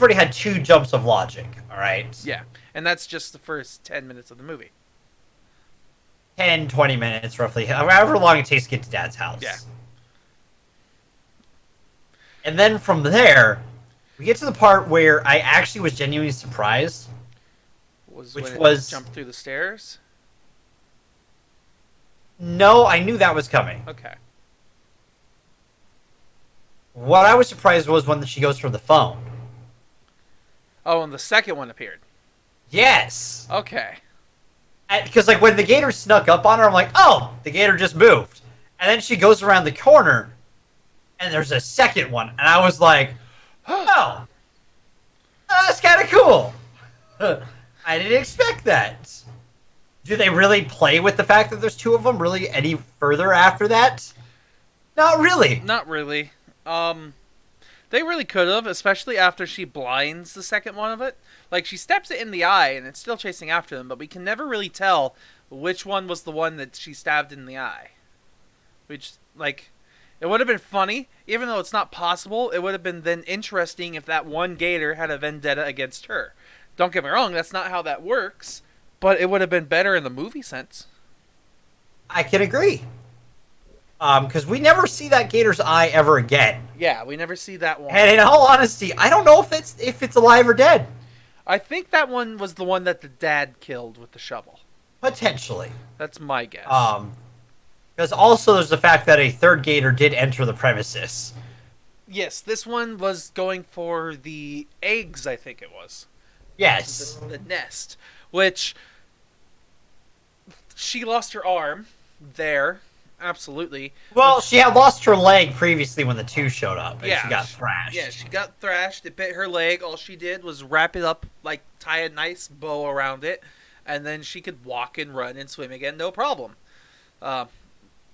already had 2 jumps of logic, alright? Yeah, and that's just the first 10 minutes of the movie. 10, 20 minutes, roughly. However long it takes to get to Dad's house. Yeah. And then from there, we get to the part where I actually was genuinely surprised. Which Which when it was- jumped through the stairs? No, I knew that was coming. Okay. What I was surprised was when she goes for the phone. Oh, and the second one appeared. Yes! Okay. Because, when the gator snuck up on her, I'm like, oh, the gator just moved. And then she goes around the corner, and there's a second one. And I was like, oh, that's kind of cool. I didn't expect that. Do they really play with the fact that there's two of them really any further after that? Not really. Not really. They really could have, especially after she blinds the second one of it. Like, she steps it in the eye, and it's still chasing after them, but we can never really tell which one was the one that she stabbed in the eye. Which, like, it would have been funny, even though it's not possible, it would have been then interesting if that one gator had a vendetta against her. Don't get me wrong, that's not how that works, but it would have been better in the movie sense. I can agree. Because we never see that gator's eye ever again. Yeah, we never see that one. And in all honesty, I don't know if it's alive or dead. I think that one was the one that the dad killed with the shovel. Potentially. That's my guess. Because also there's the fact that a third gator did enter the premises. Yes, this one was going for the eggs, I think it was. Yes. The nest. Which, she lost her arm there. Absolutely. Well, she had lost her leg previously when the two showed up, and she got thrashed. Yeah, she got thrashed. It bit her leg. All she did was wrap it up, like tie a nice bow around it, and then she could walk and run and swim again, no problem.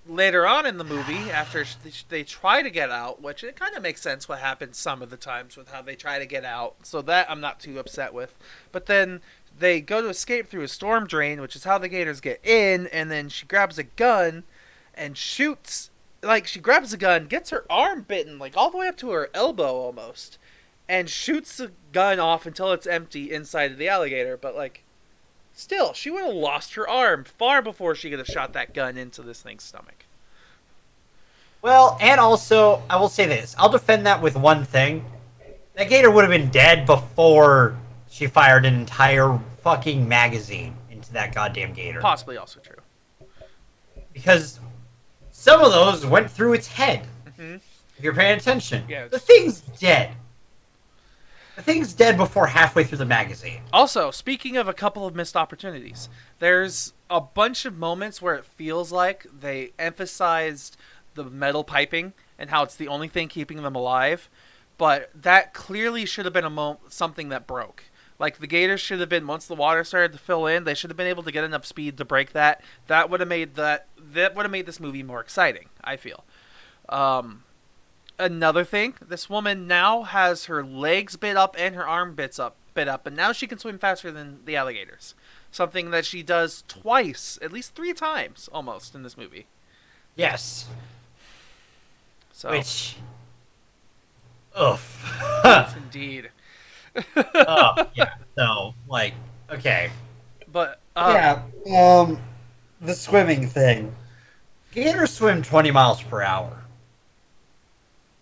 Later on in the movie, after they try to get out, which it kind of makes sense what happens some of the times with how they try to get out, so that I'm not too upset with. But then they go to escape through a storm drain, which is how the gators get in, and then she grabs a gun and shoots, like, she grabs a gun, gets her arm bitten, like, all the way up to her elbow almost, and shoots the gun off until it's empty inside of the alligator, but, like, still, she would have lost her arm far before she could have shot that gun into this thing's stomach. Well, and also, I will say this. I'll defend that with one thing. That gator would have been dead before she fired an entire fucking magazine into that goddamn gator. Possibly also true. Because some of those went through its head. Mm-hmm. If you're paying attention. Yeah. The thing's dead. The thing's dead before halfway through the magazine. Also, speaking of a couple of missed opportunities, there's a bunch of moments where it feels like they emphasized the metal piping and how it's the only thing keeping them alive, but that clearly should have been something that broke. Like, the gators should have been, once the water started to fill in, they should have been able to get enough speed to break that. That would have made this movie more exciting, I feel. Another thing, this woman now has her legs bit up and her arm bit up, and now she can swim faster than the alligators. Something that she does twice, at least 3 times, almost, in this movie. Yes. So. Which... Oof. Yes, indeed. Oh, yeah. So, like, okay. But, the swimming thing. Gators swim 20 miles per hour.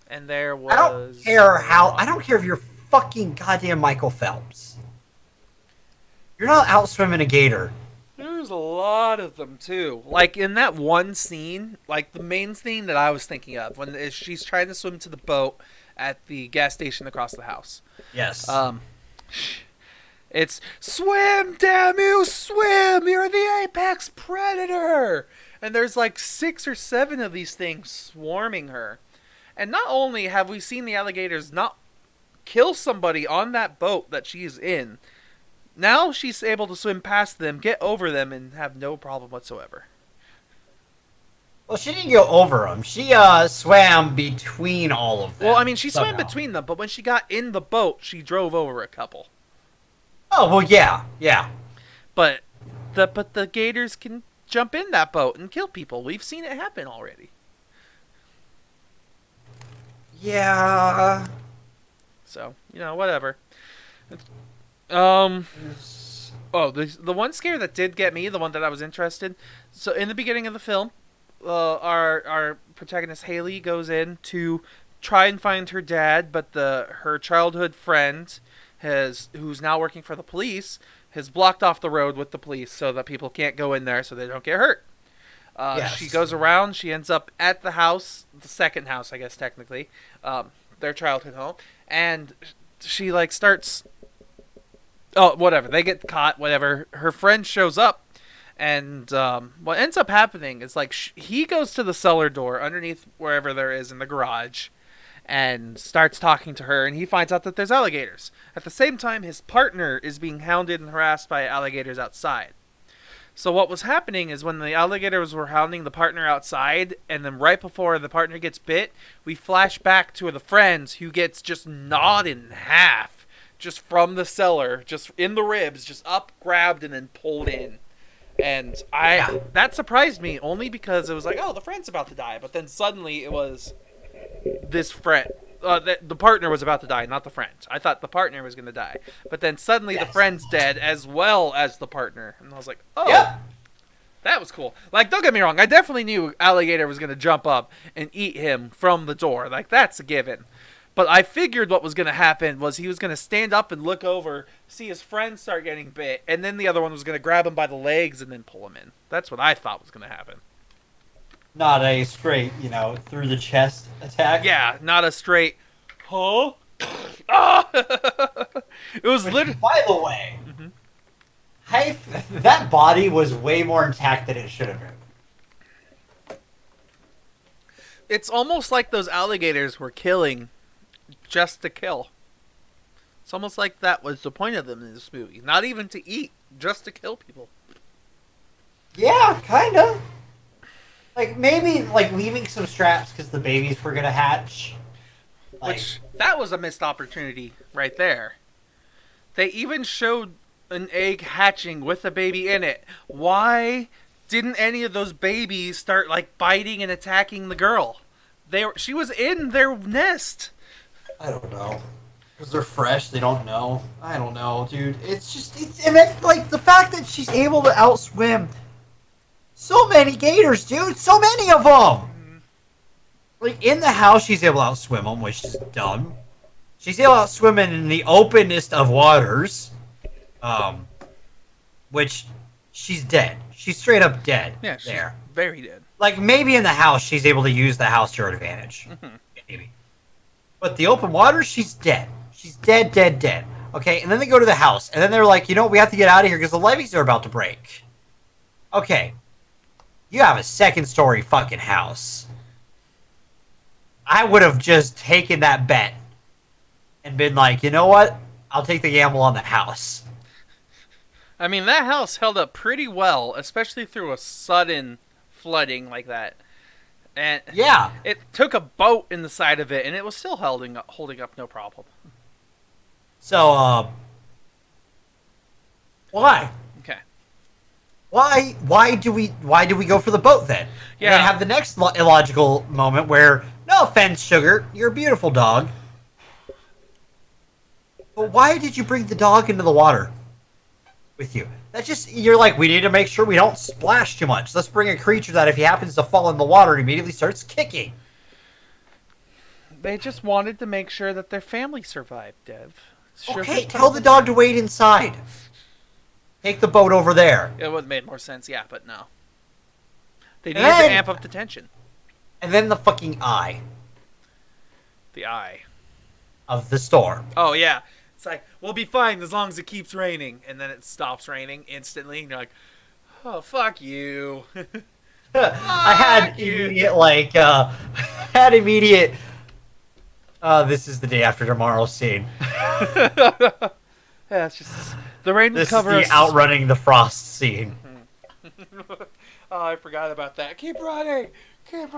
And there was... I don't care if you're fucking goddamn Michael Phelps. You're not out swimming a gator. There's a lot of them, too. Like, in that one scene, like, the main scene that I was thinking of, when she's trying to swim to the boat at the gas station across the house. Yes. It's, swim, damn you, swim! You're the apex predator! And there's like 6 or 7 of these things swarming her. And not only have we seen the alligators not kill somebody on that boat that she's in, now she's able to swim past them, get over them, and have no problem whatsoever. Well, she didn't go over them. She swam between all of them. Well, I mean, she somehow. swam between them, but when she got in the boat, she drove over a couple. Oh, well, yeah. But the gators can jump in that boat and kill people. We've seen it happen already. Yeah. So, whatever. Oh, the one scare that did get me, the one that I was interested. So, in the beginning of the film, our protagonist Haley goes in to try and find her dad, but her childhood friend who's now working for the police has blocked off the road with the police so that people can't go in there so they don't get hurt. Yes. She goes around. She ends up at the house, the second house, I guess technically, their childhood home, and she starts. Oh, whatever. They get caught. Whatever. Her friend shows up. And what ends up happening is he goes to the cellar door underneath wherever there is in the garage and starts talking to her, and he finds out that there's alligators. At the same time, his partner is being hounded and harassed by alligators outside. So what was happening is when the alligators were hounding the partner outside, and then right before the partner gets bit, we flash back to the friends who gets just gnawed in half, just from the cellar, just in the ribs, just up, grabbed, and then pulled in. And that surprised me only because it was like, oh, the friend's about to die, but then suddenly it was this friend. The partner was about to die, not the friend. I thought the partner was going to die. But then suddenly the friend's dead as well as the partner. And I was like, oh, that was cool. Like, don't get me wrong. I definitely knew Alligator was going to jump up and eat him from the door. Like, that's a given. But I figured what was going to happen was he was going to stand up and look over, see his friend start getting bit, and then the other one was going to grab him by the legs and then pull him in. That's what I thought was going to happen. Not a straight, through the chest attack. Yeah, not a straight, huh? Ah! It was literally. By the way, that body was way more intact than it should have been. It's almost like those alligators were killing just to kill. It's almost like that was the point of them in this movie. Not even to eat, just to kill people. Yeah, kind of. Like, maybe, leaving some straps because the babies were going to hatch. Which, that was a missed opportunity right there. They even showed an egg hatching with a baby in it. Why didn't any of those babies start, biting and attacking the girl? She was in their nest. I don't know. Because they're fresh, they don't know. I don't know, dude. And then, the fact that she's able to outswim so many gators, dude. So many of them. In the house, she's able to outswim them, which is dumb. She's able to outswim in the openest of waters. Which, she's dead. She's straight up dead. Yeah, she's there. Very dead. Maybe in the house, she's able to use the house to her advantage. Maybe. But the open water, she's dead. She's dead, dead, dead. Okay, and then they go to the house. And then they're like, we have to get out of here because the levees are about to break. Okay. You have a second-story fucking house. I would have just taken that bet and been like, you know what? I'll take the gamble on the house. I mean, that house held up pretty well, especially through a sudden flooding like that. And yeah, it took a boat in the side of it, and it was still holding up no problem. So, why? Okay. Why do we go for the boat then? Yeah. And then have the next illogical moment where, no offense, Sugar, you're a beautiful dog. But why did you bring the dog into the water with you? You're like, we need to make sure we don't splash too much. Let's bring a creature that if he happens to fall in the water, immediately starts kicking. They just wanted to make sure that their family survived, Dev. Okay, tell the dog to wait inside. Take the boat over there. It would have made more sense, yeah, but no. They needed to amp up the tension. And then the fucking eye. The eye. Of the storm. Oh, yeah. It's like, we'll be fine as long as it keeps raining. And then it stops raining instantly. And you're like, oh, fuck you. I had immediate, this is the day after tomorrow scene. Yeah, it's just, the rain will cover us. This is the outrunning the frost scene. Oh, I forgot about that. Keep running! Keep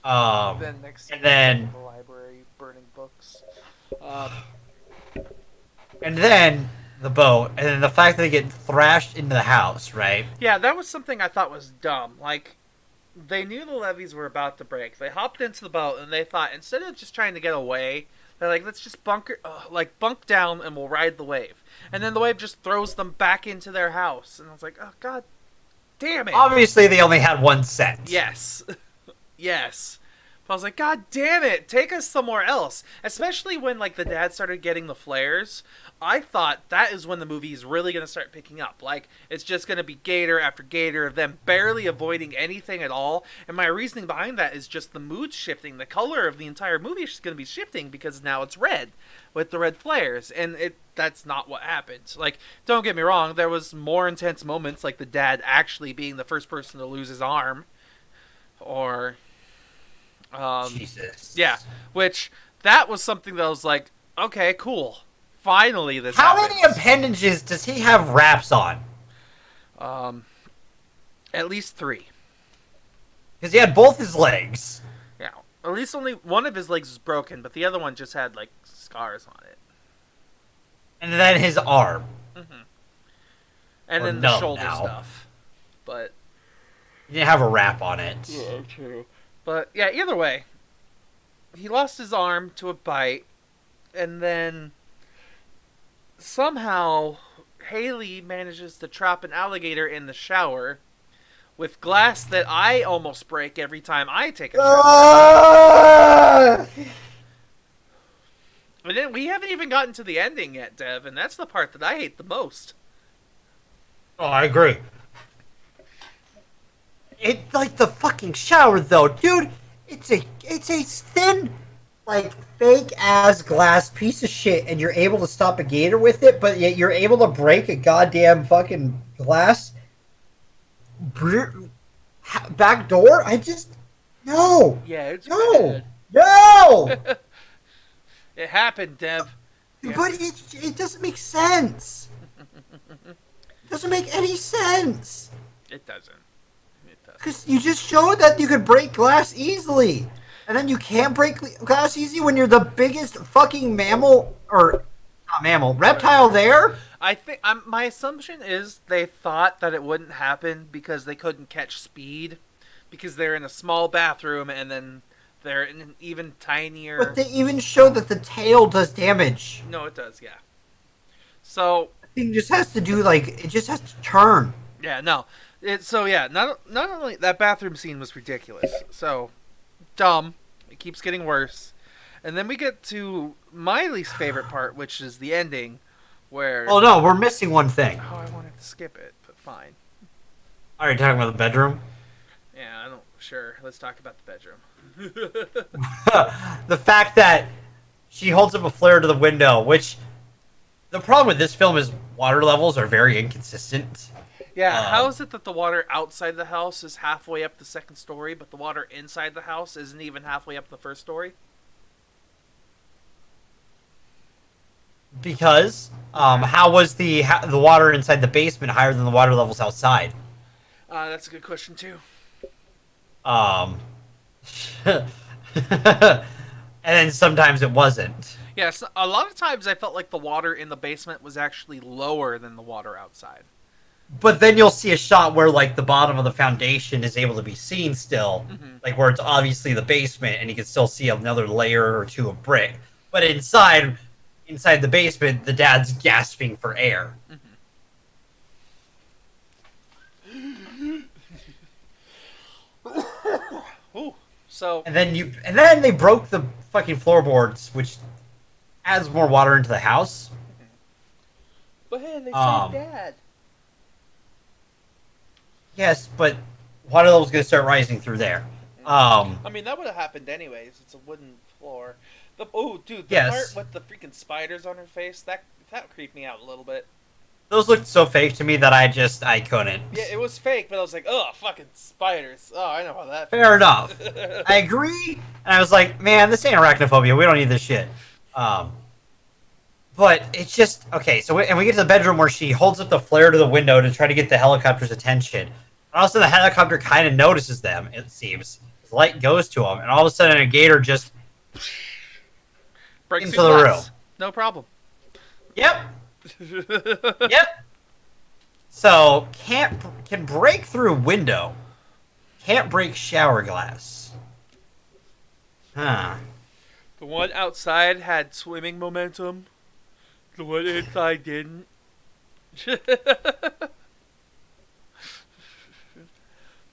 running! Then next scene, the library burning books. And then the boat, and then the fact that they get thrashed into the house, right? Yeah, that was something I thought was dumb. They knew the levees were about to break. They hopped into the boat, and they thought, instead of just trying to get away, they're like, let's just bunk down, and we'll ride the wave. And then the wave just throws them back into their house. And I was like, oh, god damn it. Obviously, they only had one set. Yes. Yes. But I was like, god damn it, take us somewhere else. Especially when, the dad started getting the flares. I thought that is when the movie is really going to start picking up. It's just going to be gator after gator of them barely avoiding anything at all. And my reasoning behind that is just the mood shifting. The color of the entire movie is going to be shifting because now it's red with the red flares. And that's not what happened. Don't get me wrong, there was more intense moments, like the dad actually being the first person to lose his arm. Or... Jesus. Yeah, which, that was something that was like, okay, cool. Finally this How happens. many appendages does he have wraps on? At least 3. Because he had both his legs. Yeah, at least only one of his legs was broken, but the other one just had like scars on it. And then his arm. And Or then the numb shoulder now. stuff. But He didn't have a wrap on it. yeah, true. But yeah, either way, he lost his arm to a bite, and then somehow Haley manages to trap an alligator in the shower with glass that I almost break every time I take a shower. Ah! And then we haven't even gotten to the ending yet, Dev, and that's the part that I hate the most. Oh, I agree. It like the fucking shower though, dude. It's a thin, like fake ass glass piece of shit, and you're able to stop a gator with it, but yet you're able to break a goddamn fucking glass back door. I just no. Yeah, it's No. bad. No. It happened, Dev. Yeah. But it doesn't make sense. It doesn't make any sense. It doesn't. It doesn't. Because you just showed that you could break glass easily. And then you can't break glass easy when you're the biggest fucking mammal, or not mammal, reptile there? I think my assumption is they thought that it wouldn't happen because they couldn't catch speed, because they're in a small bathroom and then they're in an even tinier. But they even showed that the tail does damage. No, it does, yeah. So The thing just has to do, like, it just has to turn. yeah, no. Not only that bathroom scene was ridiculous. So dumb. It keeps getting worse. And then we get to my least favorite part, which is the ending, where Oh no, we're missing one thing. oh, I wanted to skip it, but fine. Are you talking about the bedroom? Yeah, I don't. Sure, let's talk about the bedroom. The fact that she holds up a flare to the window, which the problem with this film is water levels are very inconsistent. Yeah, how is it that the water outside the house is halfway up the second story, but the water inside the house isn't even halfway up the first story? Because how was the water inside the basement higher than the water levels outside? That's a good question too. And then sometimes it wasn't. Yes, a lot of times I felt like the water in the basement was actually lower than the water outside. But then you'll see a shot where like the bottom of the foundation is able to be seen still, like where it's obviously the basement, and you can still see another layer or two of brick. But inside the basement, the dad's gasping for air. Ooh, so And then they broke the fucking floorboards, which adds more water into the house. but hey, they Um, saved Dad. Yes, but water level's gonna start rising through there. I mean, that would have happened anyways. It's a wooden floor. Dude, the Yes. part with the freaking spiders on her face, that creeped me out a little bit. Those looked so fake to me that I couldn't. Yeah, it was fake, but I was like, ugh, fucking spiders. Oh, I know how that Fair enough. I agree. And I was like, man, this ain't arachnophobia. We don't need this shit. But it's just okay. So we get to the bedroom where she holds up the flare to the window to try to get the helicopter's attention. And also, the helicopter kind of notices them. It seems the light goes to them, and all of a sudden, a gator just breaks into through the glass. room. No problem. Yep. Yep. So can break through window. Can't break shower glass. Huh. The one outside had swimming momentum. The one inside didn't.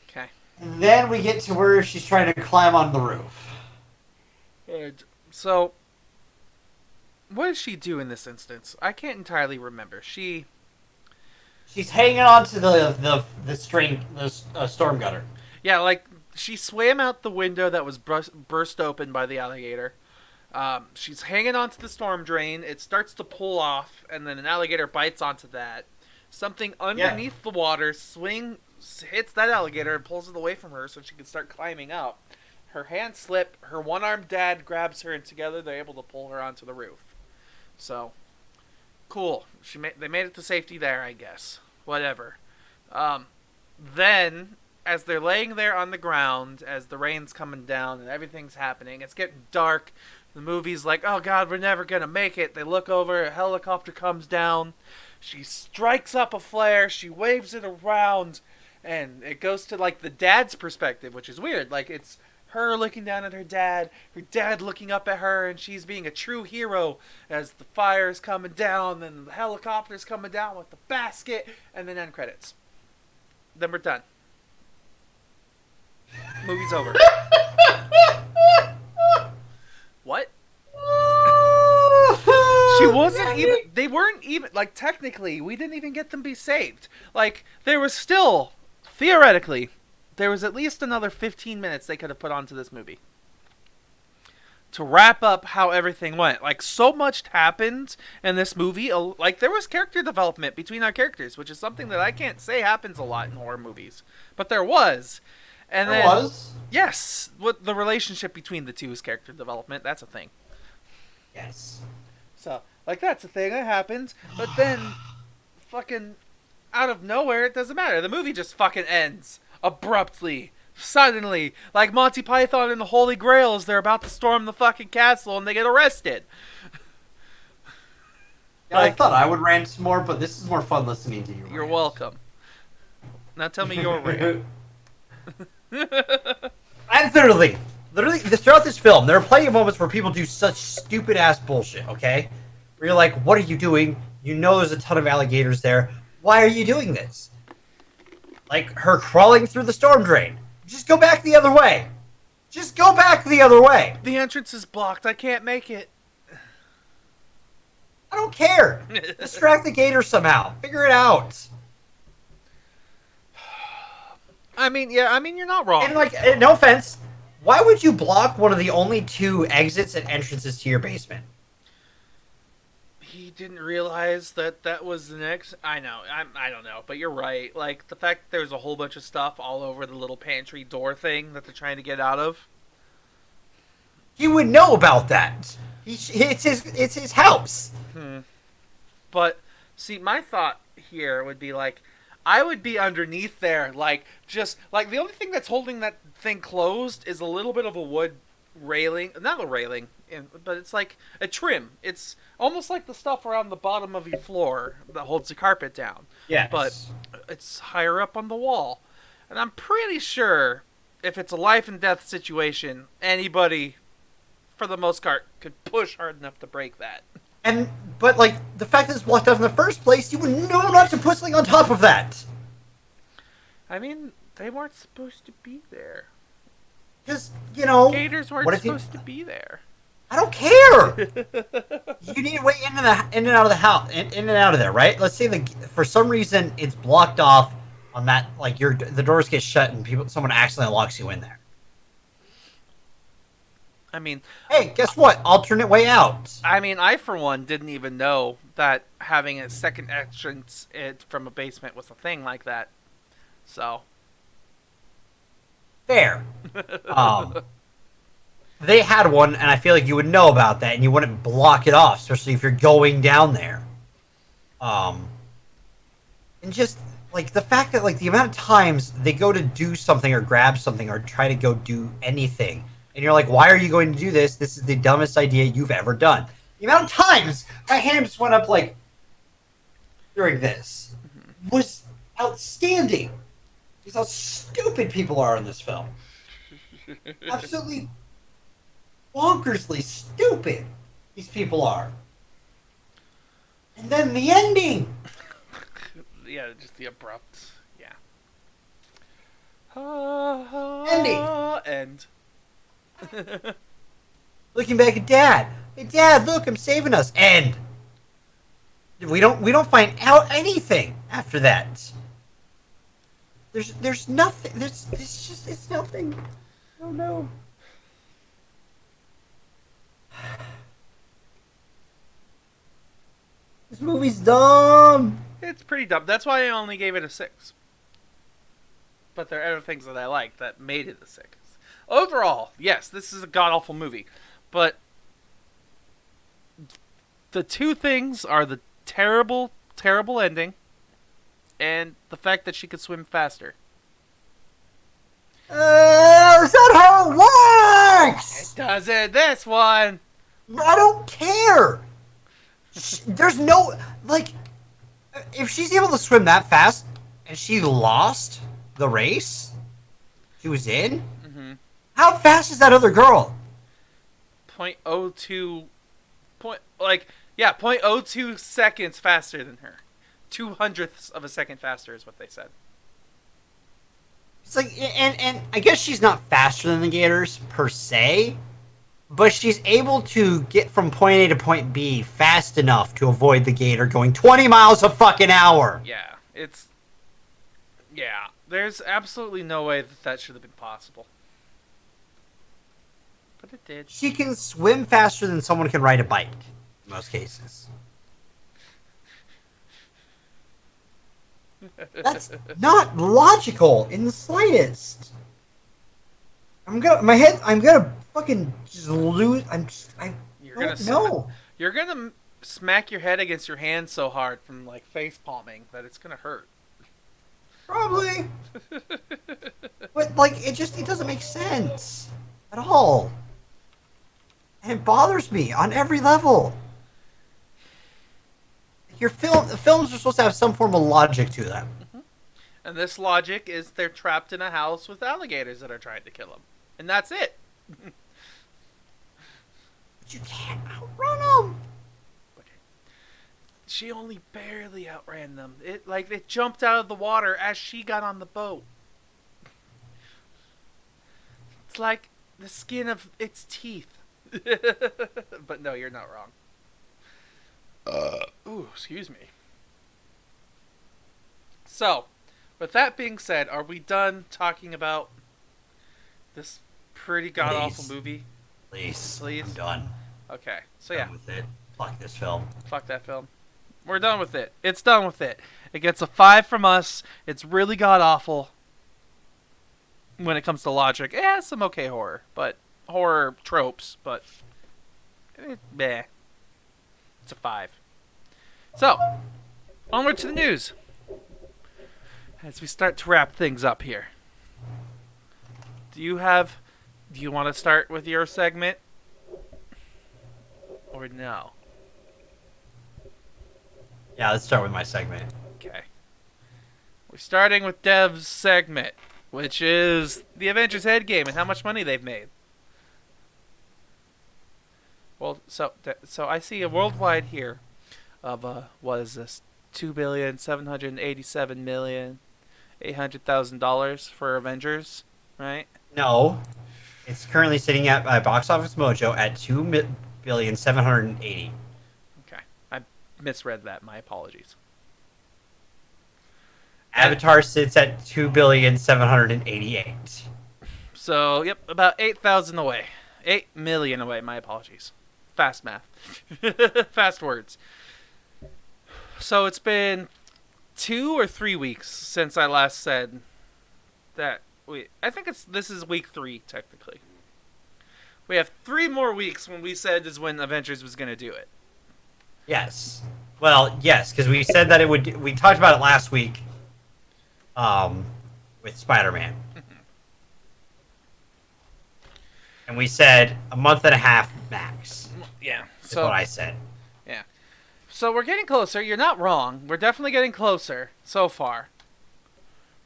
Okay. And then we get to where she's trying to climb on the roof. So, what does she do in this instance? I can't entirely remember. She's hanging on to the storm gutter. Yeah, like, she swam out the window that was burst open by the alligator. She's hanging onto the storm drain. It starts to pull off, and then an alligator bites onto that. Something underneath the water hits that alligator and pulls it away from her so she can start climbing up. Her hands slip. Her one-armed dad grabs her, and together they're able to pull her onto the roof. So, cool. They made it to safety there, I guess. Whatever. Then, as they're laying there on the ground, as the rain's coming down and everything's happening, it's getting dark. The movie's like, oh god, we're never gonna make it. They look over, a helicopter comes down. She strikes up a flare, she waves it around, and it goes to, like, the dad's perspective, which is weird. Like, it's her looking down at her dad looking up at her, and she's being a true hero as the fire's coming down, and the helicopter's coming down with the basket, and then end credits. Then we're done. Movie's over. What? She wasn't even... They weren't even... Like, technically, we didn't even get them be saved. Like, there was still... Theoretically, there was at least another 15 minutes they could have put onto this movie to wrap up how everything went. Like, so much happened in this movie. Like, there was character development between our characters, which is something that I can't say happens a lot in horror movies. But there was. And there was? Yes. What the relationship between the two is character development. That's a thing. Yes. So, like, that's a thing that happened. But then, fucking, out of nowhere, it doesn't matter. The movie just fucking ends. Abruptly. Suddenly. Like Monty Python and the Holy Grail as they're about to storm the fucking castle and they get arrested. Yeah, like, I thought I would rant some more, but this is more fun listening to you. You're welcome. Now tell me your rant. And literally, throughout this film, there are plenty of moments where people do such stupid-ass bullshit, okay? Where you're like, what are you doing? You know there's a ton of alligators there. Why are you doing this? Like, her crawling through the storm drain. Just go back the other way. Just go back the other way. The entrance is blocked. I can't make it. I don't care. Distract the gator somehow. Figure it out. I mean, you're not wrong. And, like, no offense, why would you block one of the only two exits and entrances to your basement? He didn't realize that was the next... I know. I don't know. But you're right. Like, the fact that there's a whole bunch of stuff all over the little pantry door thing that they're trying to get out of. He would know about that. It's his house. But, see, my thought here would be, like, I would be underneath there, like, just... Like, the only thing that's holding that thing closed is a little bit of a wood railing. Not a railing, but it's like a trim. It's almost like the stuff around the bottom of your floor that holds the carpet down. Yeah. But it's higher up on the wall. And I'm pretty sure if it's a life and death situation, anybody, for the most part, could push hard enough to break that. But, like, the fact that it's blocked off in the first place, you would know not to put something on top of that. I mean, they weren't supposed to be there. Because, you know... Gators weren't supposed to be there. I don't care! You need a way in and out of the house, in and out of there, right? Let's say for some reason it's blocked off on that, like, the doors get shut and someone accidentally locks you in there. I mean... Hey, guess what? Alternate way out. I mean, I, for one, didn't even know that having a second entrance from a basement was a thing like that. So... Fair. They had one, and I feel like you would know about that, and you wouldn't block it off, especially if you're going down there. And just, like, the fact that, like, the amount of times they go to do something or grab something or try to go do anything, and you're like, why are you going to do this? This is the dumbest idea you've ever done. The amount of times my hand just went up, like, during this was outstanding. Because how stupid people are in this film. Absolutely bonkersly stupid these people are. And then the ending. Yeah, just the abrupt. Yeah. End. Looking back at Dad. Hey, Dad, look, I'm saving us. End. We don't find out anything after that. There's nothing. It's nothing. Oh no. This movie's dumb. It's pretty dumb. That's why I only gave it a 6. But there are other things that I liked that made it a 6. Overall, yes, this is a god-awful movie. But the two things are the terrible, terrible ending and the fact that she could swim faster. Is that how it works? Does it this one? I don't care. There's no, like, if she's able to swim that fast and she lost the race she was in, how fast is that other girl? 0.02, 0.02 seconds faster than her. 200ths of a second faster is what they said. It's like, and I guess she's not faster than the Gators per se, but she's able to get from point A to point B fast enough to avoid the Gator going 20 miles a fucking hour. Yeah, there's absolutely no way that should have been possible. But it did. She can swim faster than someone can ride a bike in most cases. That's not logical in the slightest. I'm gonna fucking just lose. You're gonna smack your head against your hand so hard from like face palming that it's gonna hurt. Probably. But like it doesn't make sense at all. And it bothers me on every level. The films are supposed to have some form of logic to them. And this logic is they're trapped in a house with alligators that are trying to kill them. And that's it. But you can't outrun them. She only barely outran them. It jumped out of the water as she got on the boat. It's like the skin of its teeth. But no, you're not wrong. Ooh, excuse me. So, with that being said, are we done talking about this pretty god-awful movie? Please. I'm done. Okay, so yeah. Done with it. Fuck this film. Fuck that film. We're done with it. It's done with it. It gets a 5 from us. It's really god-awful when it comes to logic. It has some okay horror tropes, but meh. It's a 5. So, onward to the news. As we start to wrap things up here. Do you want to start with your segment? Or no? Yeah, let's start with my segment. Okay. We're starting with Dev's segment, which is the Avengers Endgame and how much money they've made. Well, so I see a worldwide here of what is this? $2,787,800,000 for Avengers, right? No, it's currently sitting at Box Office Mojo at $2,780,000. Okay, I misread that. My apologies. Avatar sits at $2,788,000. So, yep, about 8,000 away. 8 million away. My apologies. Fast math. Fast words. So it's been 2 or 3 weeks since I last said that. I think this is week 3 technically. We have 3 more weeks when we said is when Avengers was going to do it. Yes. Well, yes, because we said that it would. We talked about it last week. With Spider-Man. And we said a month and a half max. Yeah. That's what I said. Yeah. So we're getting closer. You're not wrong. We're definitely getting closer so far.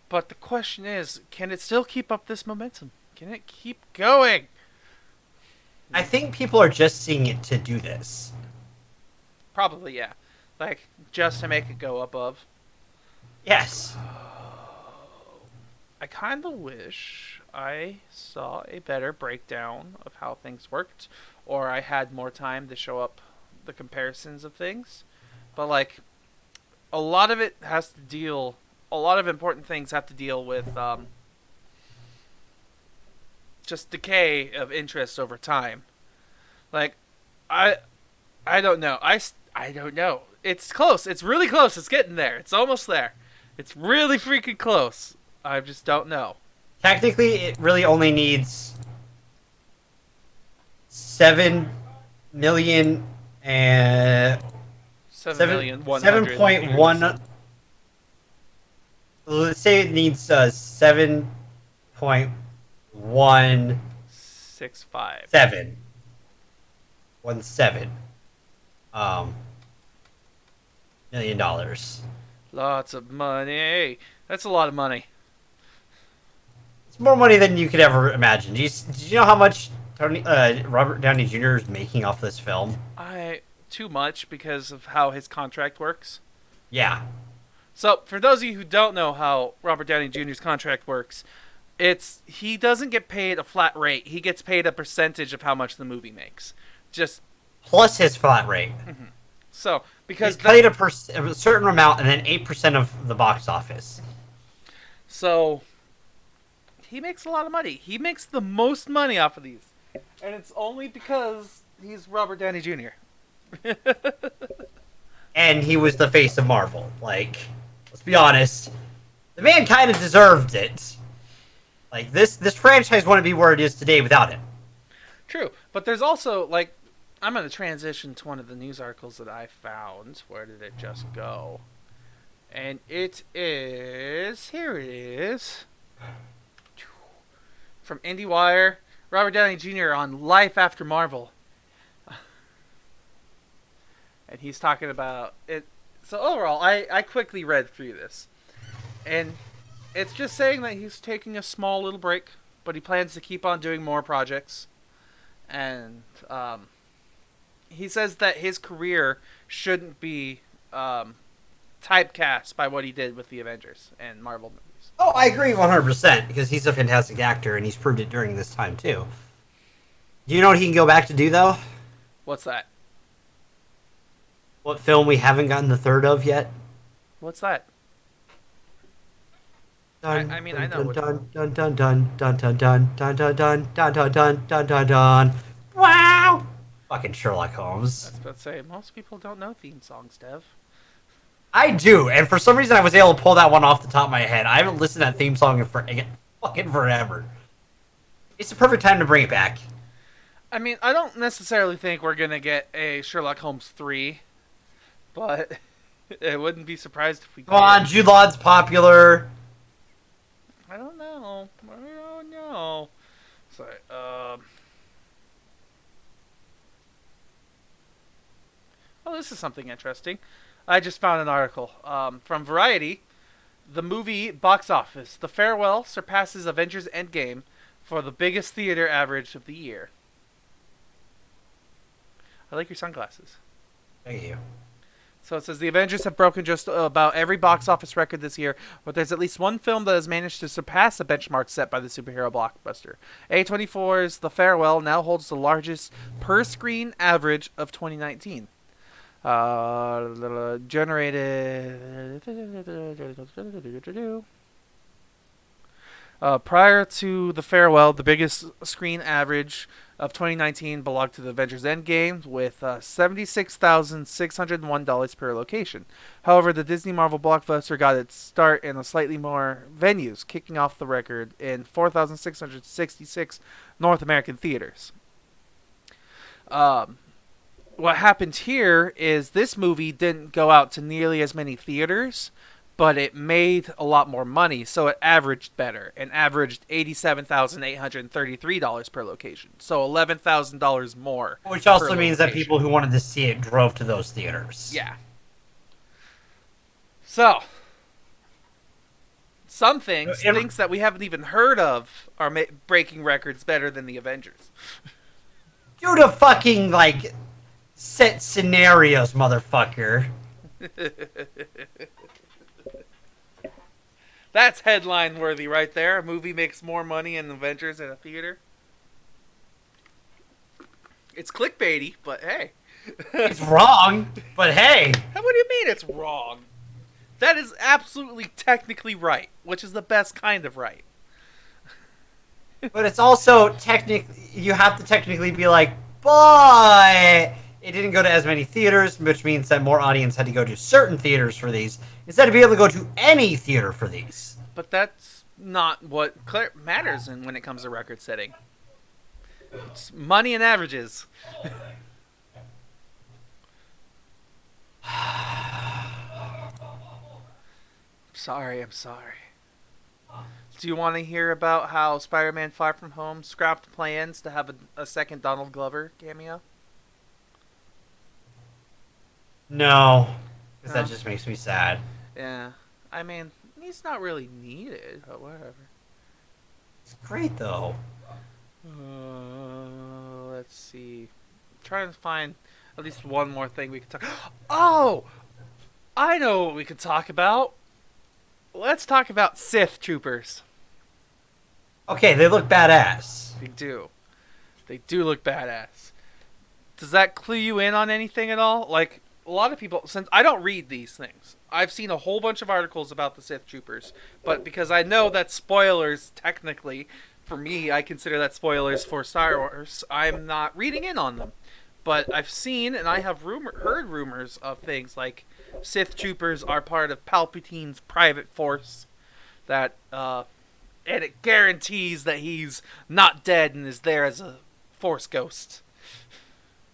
But the question is, can it still keep up this momentum? Can it keep going? I think people are just seeing it to do this. Probably, yeah. Like, just to make it go above. Yes. I kind of wish I saw a better breakdown of how things worked, or I had more time to show up the comparisons of things. But, like, a lot of important things have to deal with just decay of interest over time. Like, I don't know. I don't know. It's close. It's really close. It's getting there. It's almost there. It's really freaking close. I just don't know. Technically, it really only needs 7 million and 7,100,000. let's say it needs 7.17 6.5. 17 $1 million. Lots of money. That's a lot of money. It's more money than you could ever imagine. Did you know how much Robert Downey Jr. is making off this film? Too much because of how his contract works. Yeah. So, for those of you who don't know how Robert Downey Jr.'s contract works, he doesn't get paid a flat rate. He gets paid a percentage of how much the movie makes. Just plus his flat rate. Mm-hmm. So, because he's paid a certain amount and then 8% of the box office. So, he makes a lot of money. He makes the most money off of these. And it's only because he's Robert Downey Jr. And he was the face of Marvel. Like, let's be honest. The man kind of deserved it. Like, this franchise wouldn't be where it is today without him. True. But there's also, like, I'm going to transition to one of the news articles that I found. Where did it just go? And it is... Here it is. From IndieWire. Robert Downey Jr. on Life After Marvel. And he's talking about it. So overall, I quickly read through this. And it's just saying that he's taking a small little break. But he plans to keep on doing more projects. And he says that his career shouldn't be typecast by what he did with the Avengers and Marvel movies. Oh, I agree 100%, because he's a fantastic actor, and he's proved it during this time, too. Do you know what he can go back to do, though? What's that? What film we haven't gotten the third of yet? What's that? Dun, I mean, dun, I know. Dun dun dun dun dun dun dun dun dun dun dun dun dun dun dun dun. Wow! Fucking Sherlock Holmes. I was about to say, most people don't know theme songs, Dev. I do, and for some reason I was able to pull that one off the top of my head. I haven't listened to that theme song in fucking forever. It's the perfect time to bring it back. I mean, I don't necessarily think we're gonna get a Sherlock Holmes 3, but I wouldn't be surprised if we Come on, Jude Law's popular. I don't know. Sorry. Oh, this is something interesting. I just found an article from Variety. The movie box office. The Farewell surpasses Avengers Endgame for the biggest theater average of the year. I like your sunglasses. Thank you. So it says the Avengers have broken just about every box office record this year, but there's at least one film that has managed to surpass the benchmark set by the superhero blockbuster. A24's The Farewell now holds the largest per-screen average of 2019. Generated... prior to The Farewell, the biggest screen average of 2019 belonged to the Avengers Endgame with $76,601 per location. However, the Disney Marvel blockbuster got its start in a slightly more venues, kicking off the record in 4,666 North American theaters. What happened here is this movie didn't go out to nearly as many theaters, but it made a lot more money, so it averaged better and averaged $87,833 per location. So $11,000 more. Which also means that people who wanted to see it drove to those theaters. Yeah. So, some things that we haven't even heard of are breaking records better than the Avengers. Due to fucking, like, set scenarios, motherfucker. That's headline worthy right there. A movie makes more money in Avengers in a theater. It's clickbaity, but hey. It's wrong, but hey. What do you mean it's wrong? That is absolutely technically right, which is the best kind of right. But it's also technically, you have to technically be like, but it didn't go to as many theaters, which means that more audience had to go to certain theaters for these, instead of being able to go to any theater for these. But that's not what matters when it comes to record setting. It's money and averages. Sorry, I'm sorry. Do you want to hear about how Spider-Man Far From Home scrapped plans to have a second Donald Glover cameo? No, because No? that just makes me sad. Yeah. I mean, he's not really needed, but whatever. It's great though. Let's see. I'm trying to find at least one more thing we can talk. Oh, I know what we could talk about. Let's talk about Sith troopers. Okay, they look badass. They do. They do look badass. Does that clue you in on anything at all? Like, a lot of people, since I don't read these things, I've seen a whole bunch of articles about the Sith troopers, but because I know that spoilers, technically, for me, I consider that spoilers for Star Wars, I'm not reading in on them. But I've seen and I have heard rumors of things like Sith troopers are part of Palpatine's private force, that and it guarantees that he's not dead and is there as a Force ghost.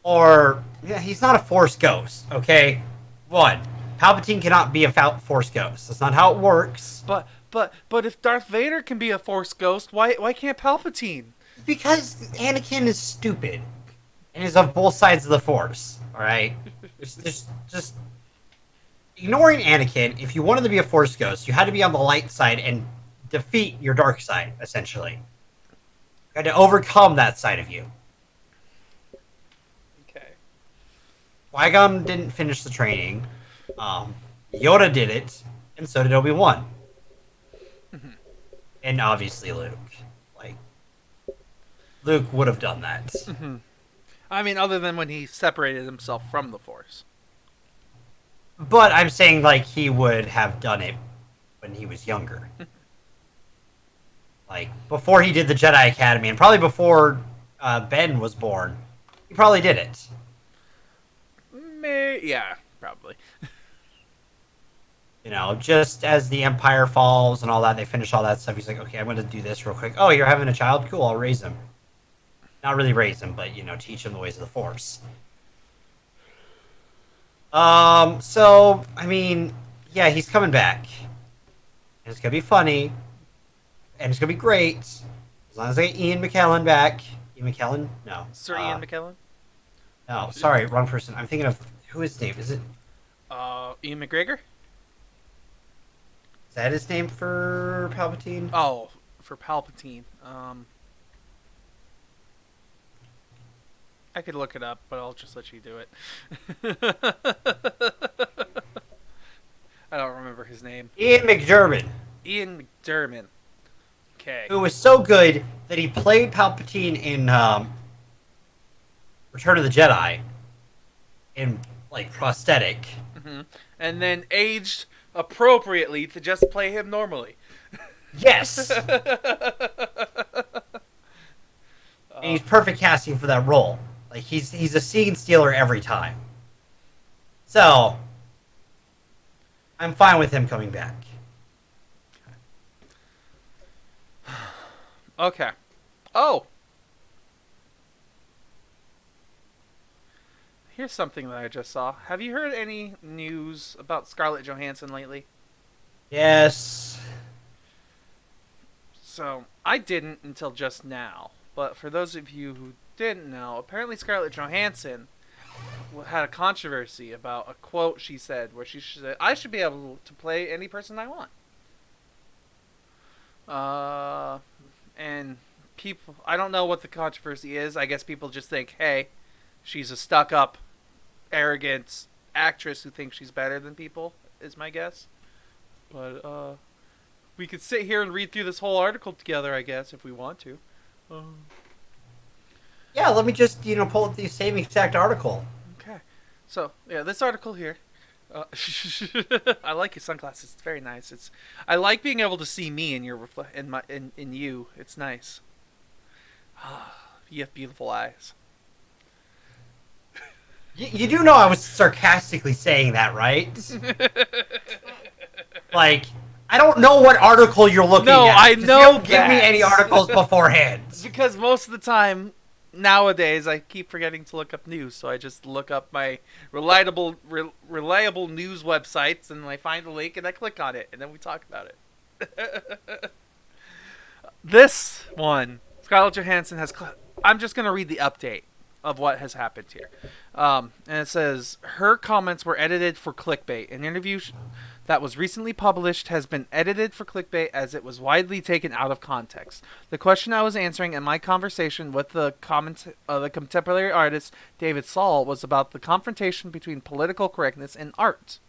Or, yeah, he's not a Force ghost, okay? One, Palpatine cannot be a Force ghost. That's not how it works. But if Darth Vader can be a Force ghost, why can't Palpatine? Because Anakin is stupid. And is of both sides of the Force, alright? Just ignoring Anakin, if you wanted to be a Force ghost, you had to be on the light side and defeat your dark side, essentially. You had to overcome that side of you. Okay. Qui-Gon didn't finish the training. Yoda did it, and so did Obi-Wan. And obviously Luke. Like, Luke would have done that. I mean, other than when he separated himself from the Force. But I'm saying, like, he would have done it when he was younger. Like, before he did the Jedi Academy, and probably before Ben was born. He probably did it. Yeah, probably. You know, just as the Empire falls and all that, they finish all that stuff. He's like, okay, I'm going to do this real quick. Oh, you're having a child? Cool, I'll raise him. Not really raise him, but, you know, teach him the ways of the Force. So, I mean, yeah, he's coming back. And it's going to be funny. And it's going to be great. As long as I get Ian McKellen back. Ian McKellen? No. Sir Ian McKellen? No, sorry, wrong person. I'm thinking of, who is his name? Is it? Ian McGregor? Is that his name for Palpatine? Oh, for Palpatine. I could look it up, but I'll just let you do it. I don't remember his name. Ian McDiarmid. Ian McDiarmid. Okay. Who was so good that he played Palpatine in Return of the Jedi in, like, prosthetic. And then aged appropriately to just play him normally. Yes! And he's perfect casting for that role. Like, he's a scene stealer every time. So, I'm fine with him coming back. Okay. Oh! Here's something that I just saw. Have you heard any news about Scarlett Johansson lately? Yes. So, I didn't until just now. But for those of you who didn't know, apparently Scarlett Johansson had a controversy about a quote she said, where she said, I should be able to play any person I want. And people, I don't know what the controversy is. I guess people just think, hey, she's a stuck-up, arrogant actress who thinks she's better than people, is my guess. But, we could sit here and read through this whole article together, I guess, if we want to. Yeah, let me just, pull up the same exact article. Okay. So, yeah, this article here. I like your sunglasses. It's very nice. I like being able to see me in your in you. It's nice. You have beautiful eyes. You do know I was sarcastically saying that, right? Like, I don't know what article you're looking at. No, I Just know don't give me any articles beforehand. Because most of the time, nowadays I keep forgetting to look up news, so I just look up my reliable news websites, and I find a link and I click on it, and then we talk about it. This one, Scarlett Johansson has. I'm just gonna read the update of what has happened here, and it says her comments were edited for clickbait. An interview that was recently published has been edited for clickbait as it was widely taken out of context. The question I was answering in my conversation with the contemporary artist David Saul was about the confrontation between political correctness and art.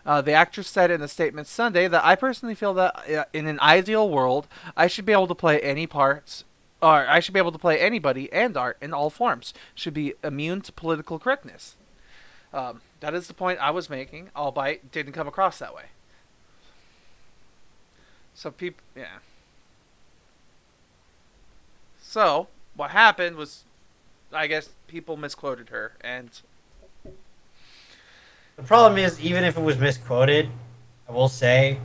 The actress said in a statement Sunday that I personally feel that in an ideal world, I should be able to play any parts, or I should be able to play anybody and art in all forms. Should be immune to political correctness. That is the point I was making, albeit it didn't come across that way. So people, yeah. So what happened was, I guess people misquoted her, and The problem is, even if it was misquoted, I will say,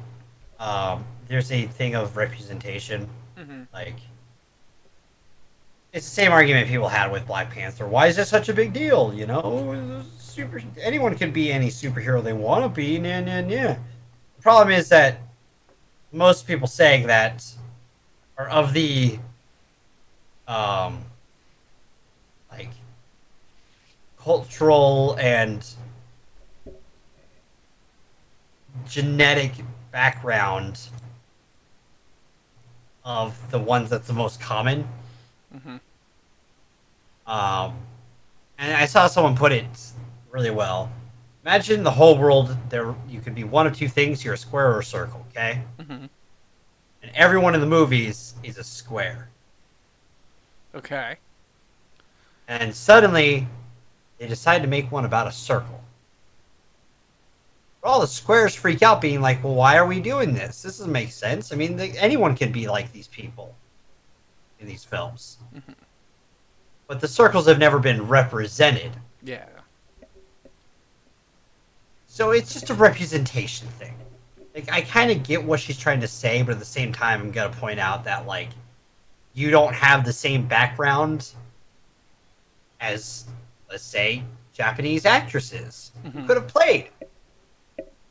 there's a thing of representation. Like, it's the same argument people had with Black Panther. Why is this such a big deal? You know, anyone can be any superhero they want to be. Nah, nah, nah. The problem is that most people saying that are of the, like, cultural and genetic background of the ones that's the most common. And I saw someone put it really well. Imagine the whole world. You could be one of two things. You're a square or a circle, okay? And everyone in the movies is a square. okay. And suddenly, they decide to make one about a circle. All the squares freak out, being like, well, why are we doing this? This doesn't make sense. I mean, anyone can be like these people in these films. But the circles have never been represented. Yeah. So it's just a representation thing. Like, I kind of get what she's trying to say, but at the same time, I'm going to point out that, like, you don't have the same background as, let's say, Japanese actresses who could have played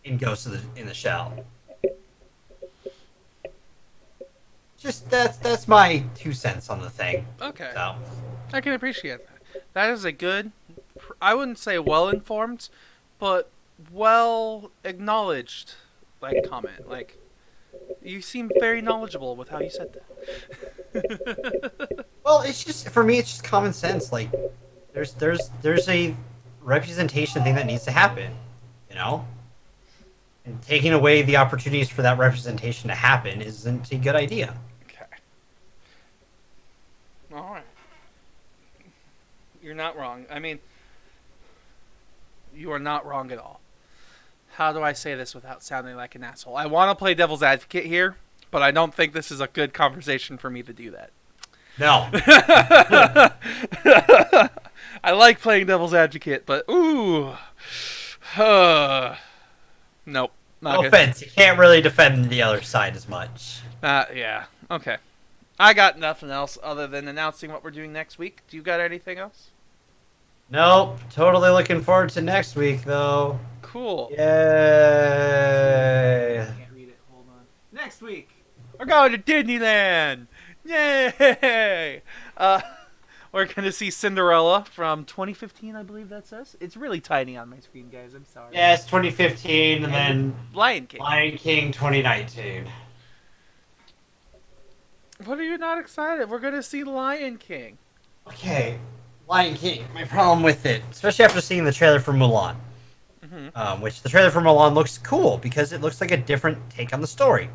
in Ghost in the Shell. Just that's my 2 cents on the thing. Okay. So I can appreciate that. That is a good, I wouldn't say well-informed, but well-acknowledged, like, comment. Like, you seem very knowledgeable with how you said that. well, it's just, for me, it's just common sense. Like, there's a representation thing that needs to happen, you know? And taking away the opportunities for that representation to happen isn't a good idea. Okay. All right. You're not wrong. I mean, you are not wrong at all. How do I say this without sounding like an asshole? I want to play devil's advocate here, but I don't think this is a good conversation for me to do that. No. I like playing devil's advocate, but ooh. Nope. No offense, you can't really defend the other side as much. Yeah. Okay. I got nothing else other than announcing what we're doing next week. Do you got anything else? Nope. Totally looking forward to next week, though. Cool. Yay. I can't read it. Hold on. Next week, we're going to Disneyland. Yay! We're going to see Cinderella from 2015, I believe that says. It's really tiny on my screen, guys. I'm sorry. Yeah, it's 2015, and then Lion King. Lion King 2019. What are you not excited? We're going to see Lion King. Okay, Lion King. My problem with it, especially after seeing the trailer for Mulan, which the trailer for Mulan looks cool because it looks like a different take on the story.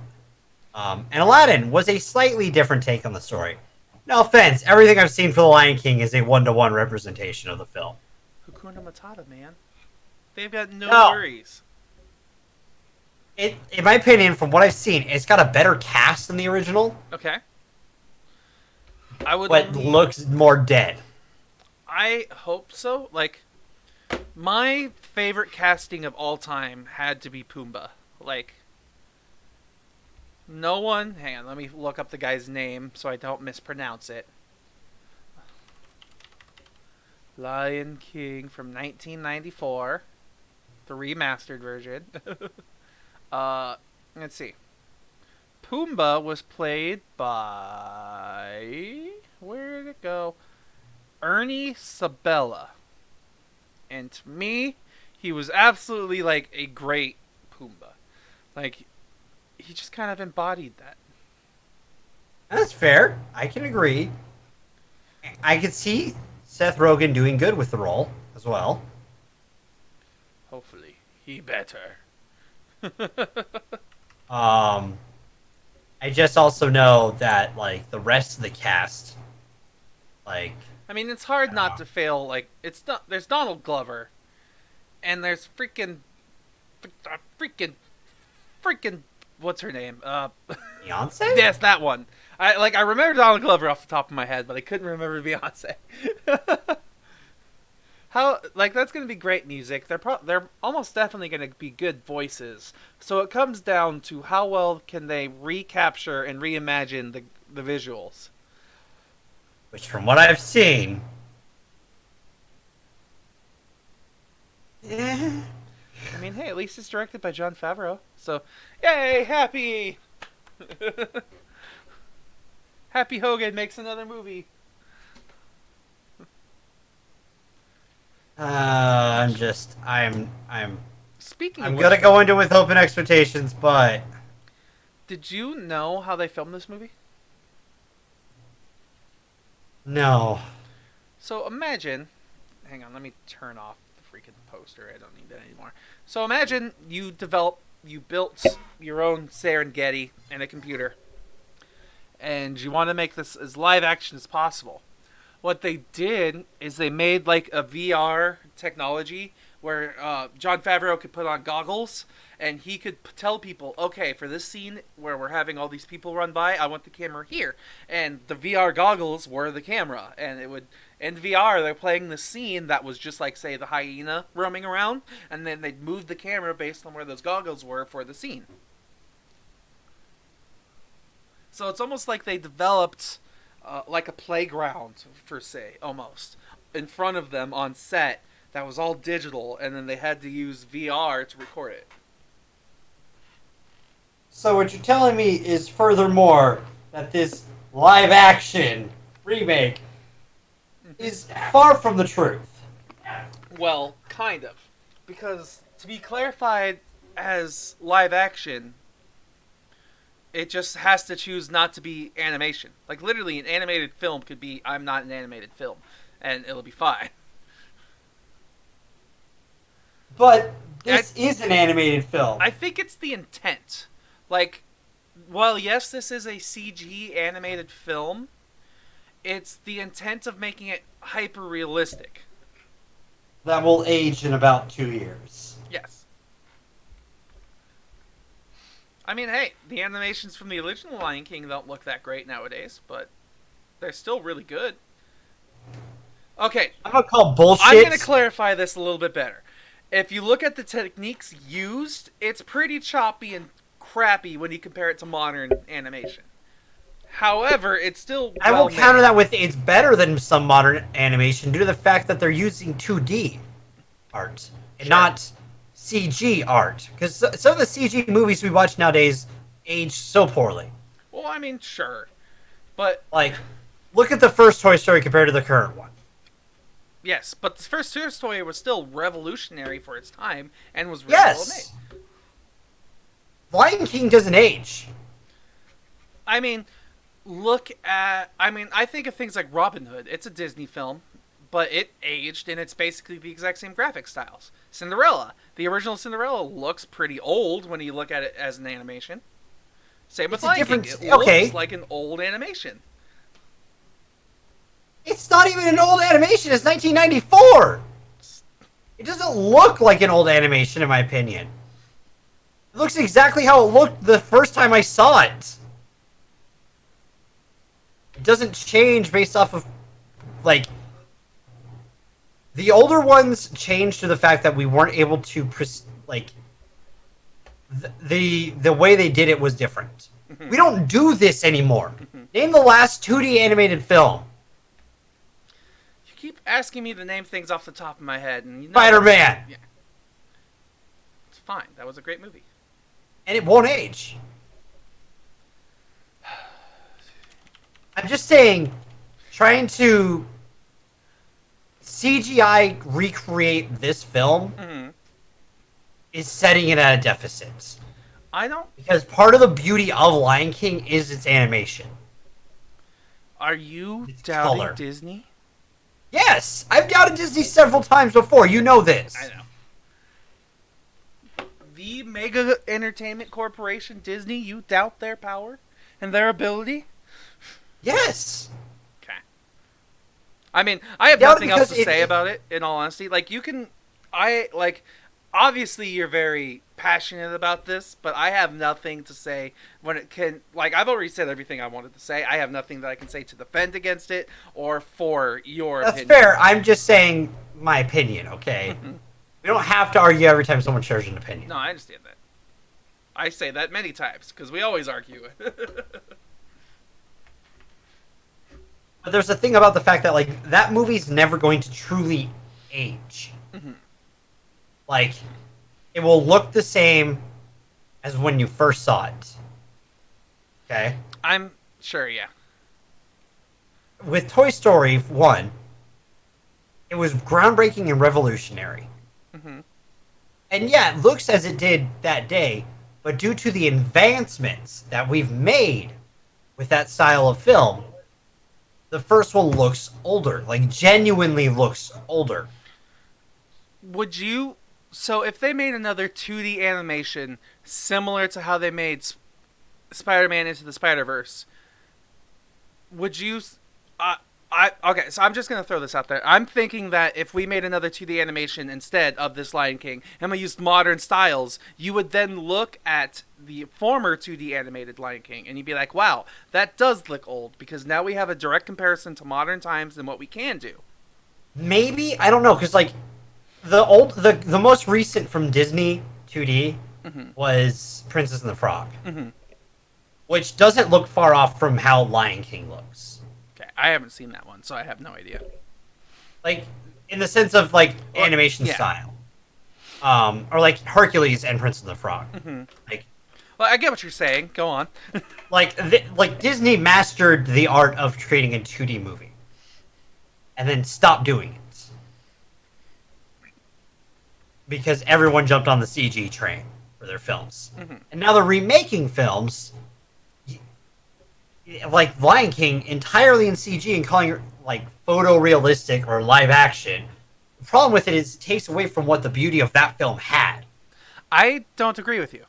And Aladdin was a slightly different take on the story. No offense, everything I've seen for The Lion King is a one-to-one representation of the film. Hakuna Matata, man. They've got no worries. In my opinion, from what I've seen, it's got a better cast than the original. Okay. But looks more dead. I hope so. Like, my favorite casting of all time had to be Pumbaa. Like, no one... Hang on, let me look up the guy's name so I don't mispronounce it. Lion King from 1994, the remastered version. Let's see. Pumbaa was played by, where did it go? Ernie Sabella. And to me, he was absolutely like a great Pumbaa. Like, he just kind of embodied that. That's fair. I can agree. I could see Seth Rogen doing good with the role as well. Hopefully, he better. I just also know that like the rest of the cast, like I mean, it's hard not to fail. Like, it's not. There's Donald Glover, and there's freaking, what's her name? Beyonce. Yes, that one. I remember Donald Glover off the top of my head, but I couldn't remember Beyonce. How, like, that's gonna be great music. They're almost definitely gonna be good voices. So it comes down to how well can they recapture and reimagine the visuals. Which, from what I've seen, I mean, hey, at least it's directed by Jon Favreau. So, yay, happy! Happy Hogan makes another movie. I'm Speaking I'm of gonna which, go into it with open expectations, but did you know how they filmed this movie? no. So imagine, hang on, let me turn off the freaking poster. I don't need that anymore. So imagine you built your own Serengeti and a computer, and you want to make this as live action as possible. What they did is they made like a VR technology where Jon Favreau could put on goggles and he could tell people, okay, for this scene where we're having all these people run by, I want the camera here. And the VR goggles were the camera. And it would, in VR, they're playing the scene that was just like, say, the hyena roaming around. And then they'd move the camera based on where those goggles were for the scene. So it's almost like they developed like a playground, per se, almost, in front of them on set that was all digital, and then they had to use VR to record it. So what you're telling me is, furthermore, that this live action remake is far from the truth. Well, kind of. Because, to be clarified as live action, it just has to choose not to be animation. Like, literally, an animated film could be, I'm not an animated film, and it'll be fine. But this is an animated film. I think it's the intent. Like, while yes, this is a CG animated film, it's the intent of making it hyper-realistic. That will age in about 2 years. Yes. I mean, hey, the animations from the original Lion King don't look that great nowadays, but they're still really good. Okay. I'm gonna call bullshit. I'm going to clarify this a little bit better. If you look at the techniques used, it's pretty choppy and crappy when you compare it to modern animation. However, it's still I will counter that with it's better than some modern animation due to the fact that they're using 2D art and not CG art. Because some of the CG movies we watch nowadays age so poorly. Well, I mean, sure. But like, look at the first Toy Story compared to the current one. Yes, but the first Toy Story was still revolutionary for its time and was really well made. Lion King doesn't age. I mean, I think of things like Robin Hood. It's a Disney film, but it aged and it's basically the exact same graphic styles. Cinderella. The original Cinderella looks pretty old when you look at it as an animation. Same with Lion King. It looks like an old animation. It's not even an old animation. It's 1994. It doesn't look like an old animation, in my opinion. It looks exactly how it looked the first time I saw it. It doesn't change based off of, like, the older ones changed to the fact that we weren't able to, like, the way they did it was different. We don't do this anymore. Name the last 2D animated film. You keep asking me to name things off the top of my head, and Spider-Man. Yeah, it's fine. That was a great movie, and it won't age. I'm just saying, trying to CGI recreate this film is setting it at a deficit. I don't. Because part of the beauty of Lion King is its animation. Are you It's doubting color. Disney? Yes, I've doubted Disney several times before. You know this. I know. The mega entertainment corporation, Disney, you doubt their power and their ability? Yes. Okay. I mean, I have Doubt nothing else to because say about it, in all honesty. Like, you can... Obviously, you're very passionate about this, but I have nothing to say when it can... Like, I've already said everything I wanted to say. I have nothing that I can say to defend against it or for your That's opinion. fair. I'm just saying my opinion, okay? We don't have to argue every time someone shares an opinion. No, I understand that. I say that many times, because we always argue. But there's a thing about the fact that, like, that movie's never going to truly age. Like, it will look the same as when you first saw it. Okay? I'm sure, yeah. With Toy Story 1, it was groundbreaking and revolutionary. And yeah, it looks as it did that day, but due to the advancements that we've made with that style of film, the first one looks older. Like, genuinely looks older. Would you... So, if they made another 2D animation similar to how they made Spider-Man Into the Spider-Verse, would you... okay, so I'm just going to throw this out there. I'm thinking that if we made another 2D animation instead of this Lion King, and we used modern styles, you would then look at the former 2D animated Lion King, and you'd be like, wow, that does look old, because now we have a direct comparison to modern times and what we can do. Maybe? I don't know, because, like, the most recent from Disney 2D was Princess and the Frog. Which doesn't look far off from how Lion King looks. Okay, I haven't seen that one, so I have no idea. Like, in the sense of, like, animation style. Or, like, Hercules and Princess and the Frog. Like, well, I get what you're saying. Go on. like, Disney mastered the art of creating a 2D movie. And then stopped doing it. Because everyone jumped on the CG train for their films. And now they're remaking films, like Lion King, entirely in CG and calling it, like, photorealistic or live action. The problem with it is it takes away from what the beauty of that film had. I don't agree with you.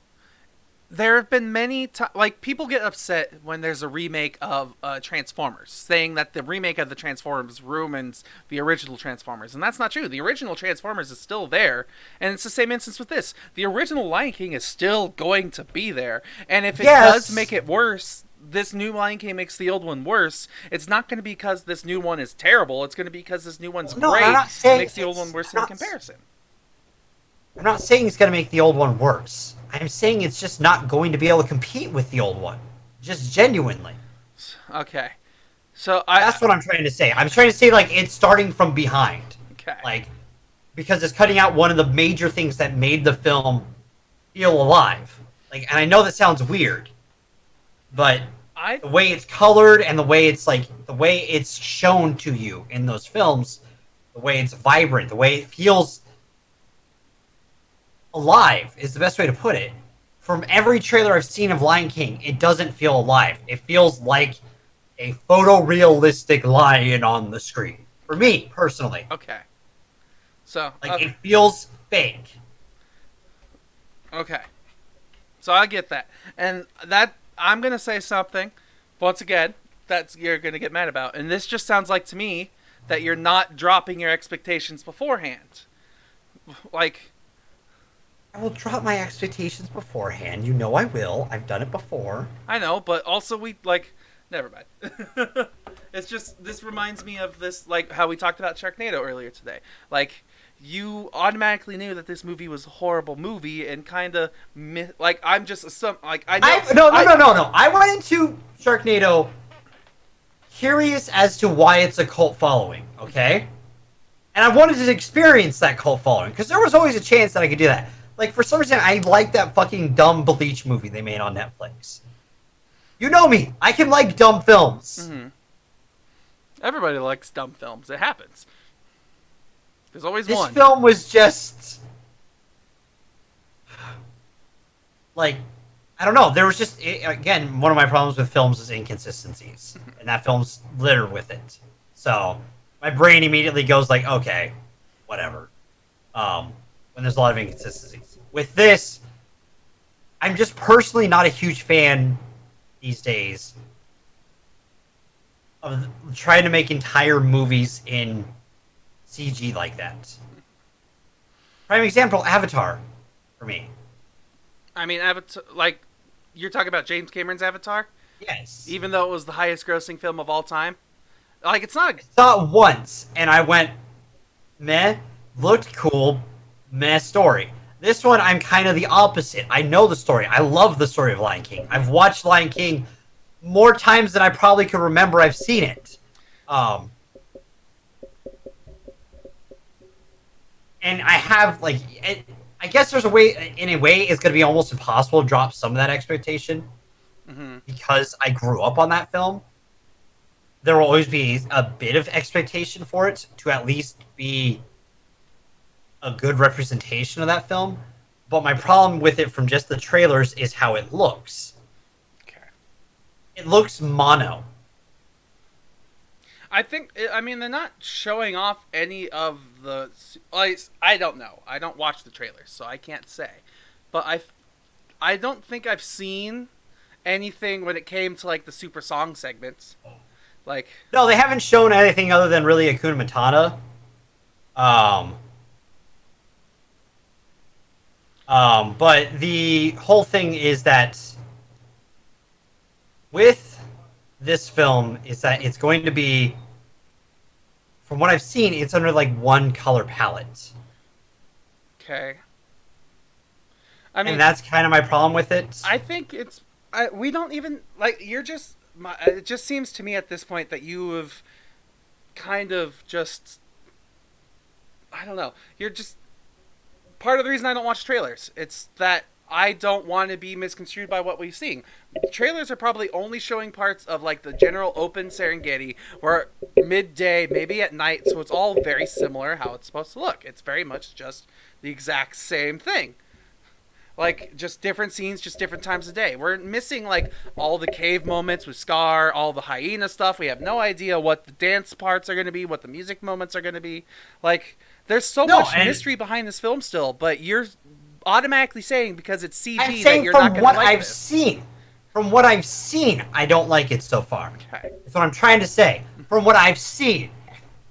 There have been many like, people get upset when there's a remake of Transformers, saying that the remake of the Transformers ruins the original Transformers, and that's not true. The original Transformers is still there, and it's the same instance with this. The original Lion King is still going to be there, and if it does make it worse, this new Lion King makes the old one worse, it's not going to be because this new one is terrible, it's going to be because this new one's great, and makes the old one worse in comparison. I'm not saying it's going to make the old one worse. I'm saying it's just not going to be able to compete with the old one. Just genuinely. Okay. So that's what I'm trying to say. I'm trying to say, like, it's starting from behind. Okay. Like, because it's cutting out one of the major things that made the film feel alive. Like, and I know that sounds weird, but the way it's colored and the way it's, like, the way it's shown to you in those films, the way it's vibrant, the way it feels alive is the best way to put it. From every trailer I've seen of Lion King, it doesn't feel alive. It feels like a photorealistic lion on the screen. For me, personally. Okay. So, like, it feels fake. Okay. So I get that. And that, I'm going to say something, once again, that you're going to get mad about. And this just sounds like to me that you're not dropping your expectations beforehand. Like, I will drop my expectations beforehand. You know I will. I've done it before. I know, but also never mind. It's just, this reminds me of this, like, how we talked about Sharknado earlier today. Like, you automatically knew that this movie was a horrible movie and kind of, like, I'm just, I know. No. I went into Sharknado curious as to why it's a cult following, okay? And I wanted to experience that cult following, because there was always a chance that I could do that. Like, for some reason, I like that fucking dumb Bleach movie they made on Netflix. You know me. I can like dumb films. Mm-hmm. Everybody likes dumb films. It happens. There's always This one. film was just... like, I don't know. There was just... again, one of my problems with films is inconsistencies. And that film's littered with it. So, my brain immediately goes like, okay, whatever. When there's a lot of inconsistencies. With this, I'm just personally not a huge fan these days of trying to make entire movies in CG like that. Prime example, Avatar, for me. I mean, Avatar, like, you're talking about James Cameron's Avatar? Yes. Even though it was the highest grossing film of all time? Like, it's not... I saw it once, and I went, meh, looked cool, meh story. This one, I'm kind of the opposite. I know the story. I love the story of Lion King. I've watched Lion King more times than I probably could remember I've seen it. And I have, like, I guess there's a way, in a way, it's going to be almost impossible to drop some of that expectation. Mm-hmm. Because I grew up on that film. There will always be a bit of expectation for it to at least be a good representation of that film. But my problem with it from just the trailers is how it looks. Okay. It looks mono. I think, I mean, they're not showing off any of the... I don't know. I don't watch the trailers, so I can't say. But I don't think I've seen anything when it came to, like, the super song segments. Like... No, they haven't shown anything other than really Hakuna Matata. But the whole thing is that with this film is that it's going to be, from what I've seen, it's under like one color palette. Okay. I mean, and that's kind of my problem with it. I think it's... we don't even... Like, you're just... it just seems to me at this point that you have kind of just... I don't know. You're just... Part of the reason I don't watch trailers. It's that I don't want to be misconstrued by what we're seeing. Trailers are probably only showing parts of, like, the general open Serengeti, or midday, maybe at night, so it's all very similar how it's supposed to look. It's very much just the exact same thing. Like, just different scenes, just different times of day. We're missing, like, all the cave moments with Scar, all the hyena stuff. We have no idea what the dance parts are going to be, what the music moments are going to be. Like, there's so much mystery behind this film still, but you're automatically saying because it's CG that you're not going to like I've seen. From what I've seen, I don't like it so far. Okay. That's what I'm trying to say. From what I've seen.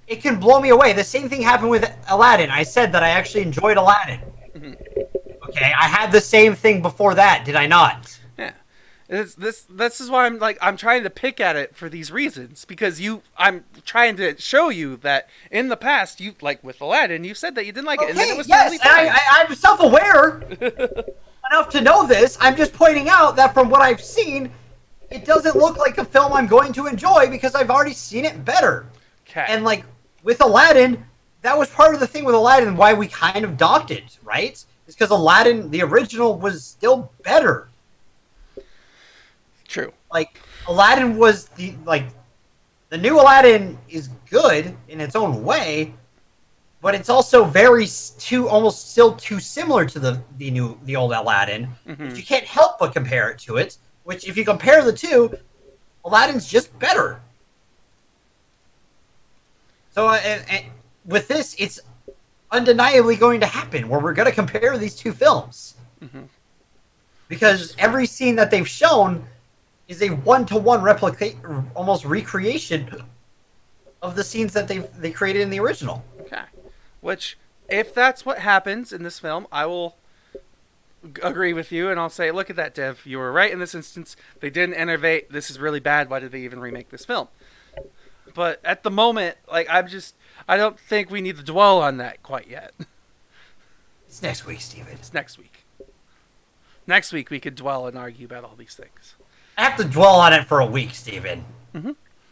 It can blow me away. The same thing happened with Aladdin. I said that I actually enjoyed Aladdin. Mm-hmm. Okay, I had the same thing before that, did I not? Yeah. This is why I'm trying to pick at it for these reasons, because I'm trying to show you that in the past, you, like with Aladdin, you said that you didn't like it, and then it was totally fine. I'm self-aware enough to know this. I'm just pointing out that from what I've seen, it doesn't look like a film I'm going to enjoy because I've already seen it better. Okay. And like with Aladdin, that was part of the thing with Aladdin, why we kind of docked it, right? It's because Aladdin, the original, was still better. True. Like, Aladdin was the the new Aladdin is good in its own way, but it's also almost still too similar to the old Aladdin. Mm-hmm. You can't help but compare it to it, which if you compare the two, Aladdin's just better. So, and with this, it's undeniably going to happen, where we're going to compare these two films. Mm-hmm. Because every scene that they've shown is a one-to-one almost recreation of the scenes that they created in the original. Okay. Which, if that's what happens in this film, I will agree with you, and I'll say, look at that, Dev. You were right in this instance. They didn't innovate. This is really bad. Why did they even remake this film? But at the moment, like, I don't think we need to dwell on that quite yet. It's next week, Steven. It's next week. Next week we could dwell and argue about all these things. I have to dwell on it for a week, Steven. Mm-hmm.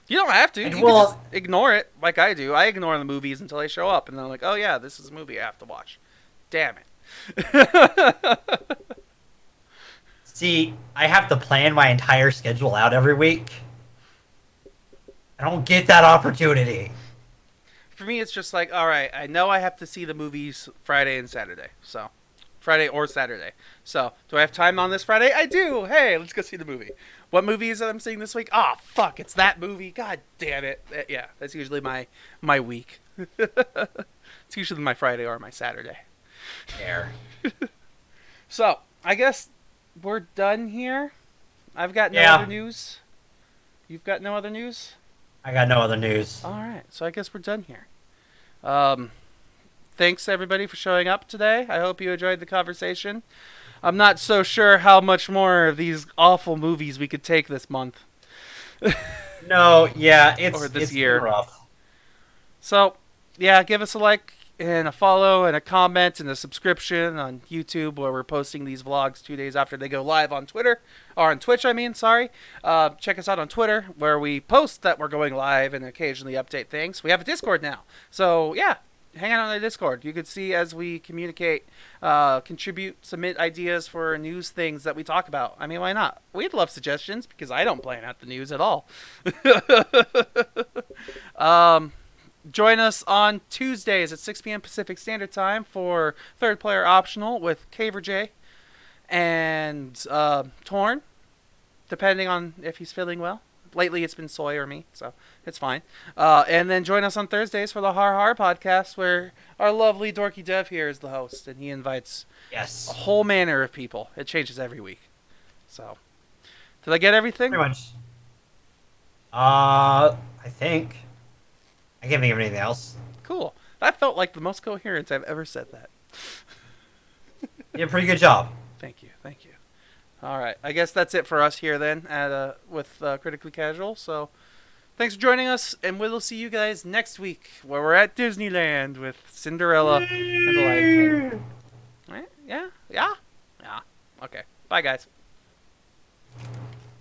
You don't have to. You can well- just ignore it like I do. I ignore the movies until they show up, and then I'm like, oh yeah, this is a movie I have to watch. Damn it. See, I have to plan my entire schedule out every week. I don't get that opportunity. For me, it's just like, all right, I know I have to see the movies Friday and Saturday. So, Friday or Saturday. So, do I have time on this Friday? I do. Hey, let's go see the movie. What movie is that I'm seeing this week? Ah, oh, fuck, it's that movie. God damn it. Yeah, that's usually my week. It's usually my Friday or my Saturday. There. So, I guess we're done here. I've got no Yeah. other news. You've got no other news? I got no other news. All right, so I guess we're done here. Thanks everybody for showing up today. I hope you enjoyed the conversation. I'm not so sure how much more of these awful movies we could take this month. No, yeah, it's Or this it's been year. rough. So, yeah, give us a like and a follow and a comment and a subscription on YouTube, where we're posting these vlogs 2 days after they go live on Twitter, or on Twitch, I mean, sorry. Check us out on Twitter, where we post that we're going live and occasionally update things. We have a Discord now. So, yeah, hang out on the Discord. You can see as we communicate, contribute, submit ideas for news things that we talk about. I mean, why not? We'd love suggestions, because I don't plan out the news at all. Join us on Tuesdays at 6 p.m. Pacific Standard Time for Third Player Optional with Caver J and Torn, depending on if he's feeling well. Lately, it's been Soy or me, so it's fine. And then join us on Thursdays for the Har Har podcast, where our lovely DorkyDev here is the host, and he invites Yes. a whole manner of people. It changes every week. So, did I get everything? Pretty much. I think. I can't think of anything else. Cool. That felt like the most coherent I've ever said that. You did a pretty good job. Thank you. Thank you. All right. I guess that's it for us here then with Critically Casual. So thanks for joining us, and we'll see you guys next week, where we're at Disneyland with Cinderella and the Lion King. Right? Yeah? Yeah? Yeah. Okay. Bye, guys.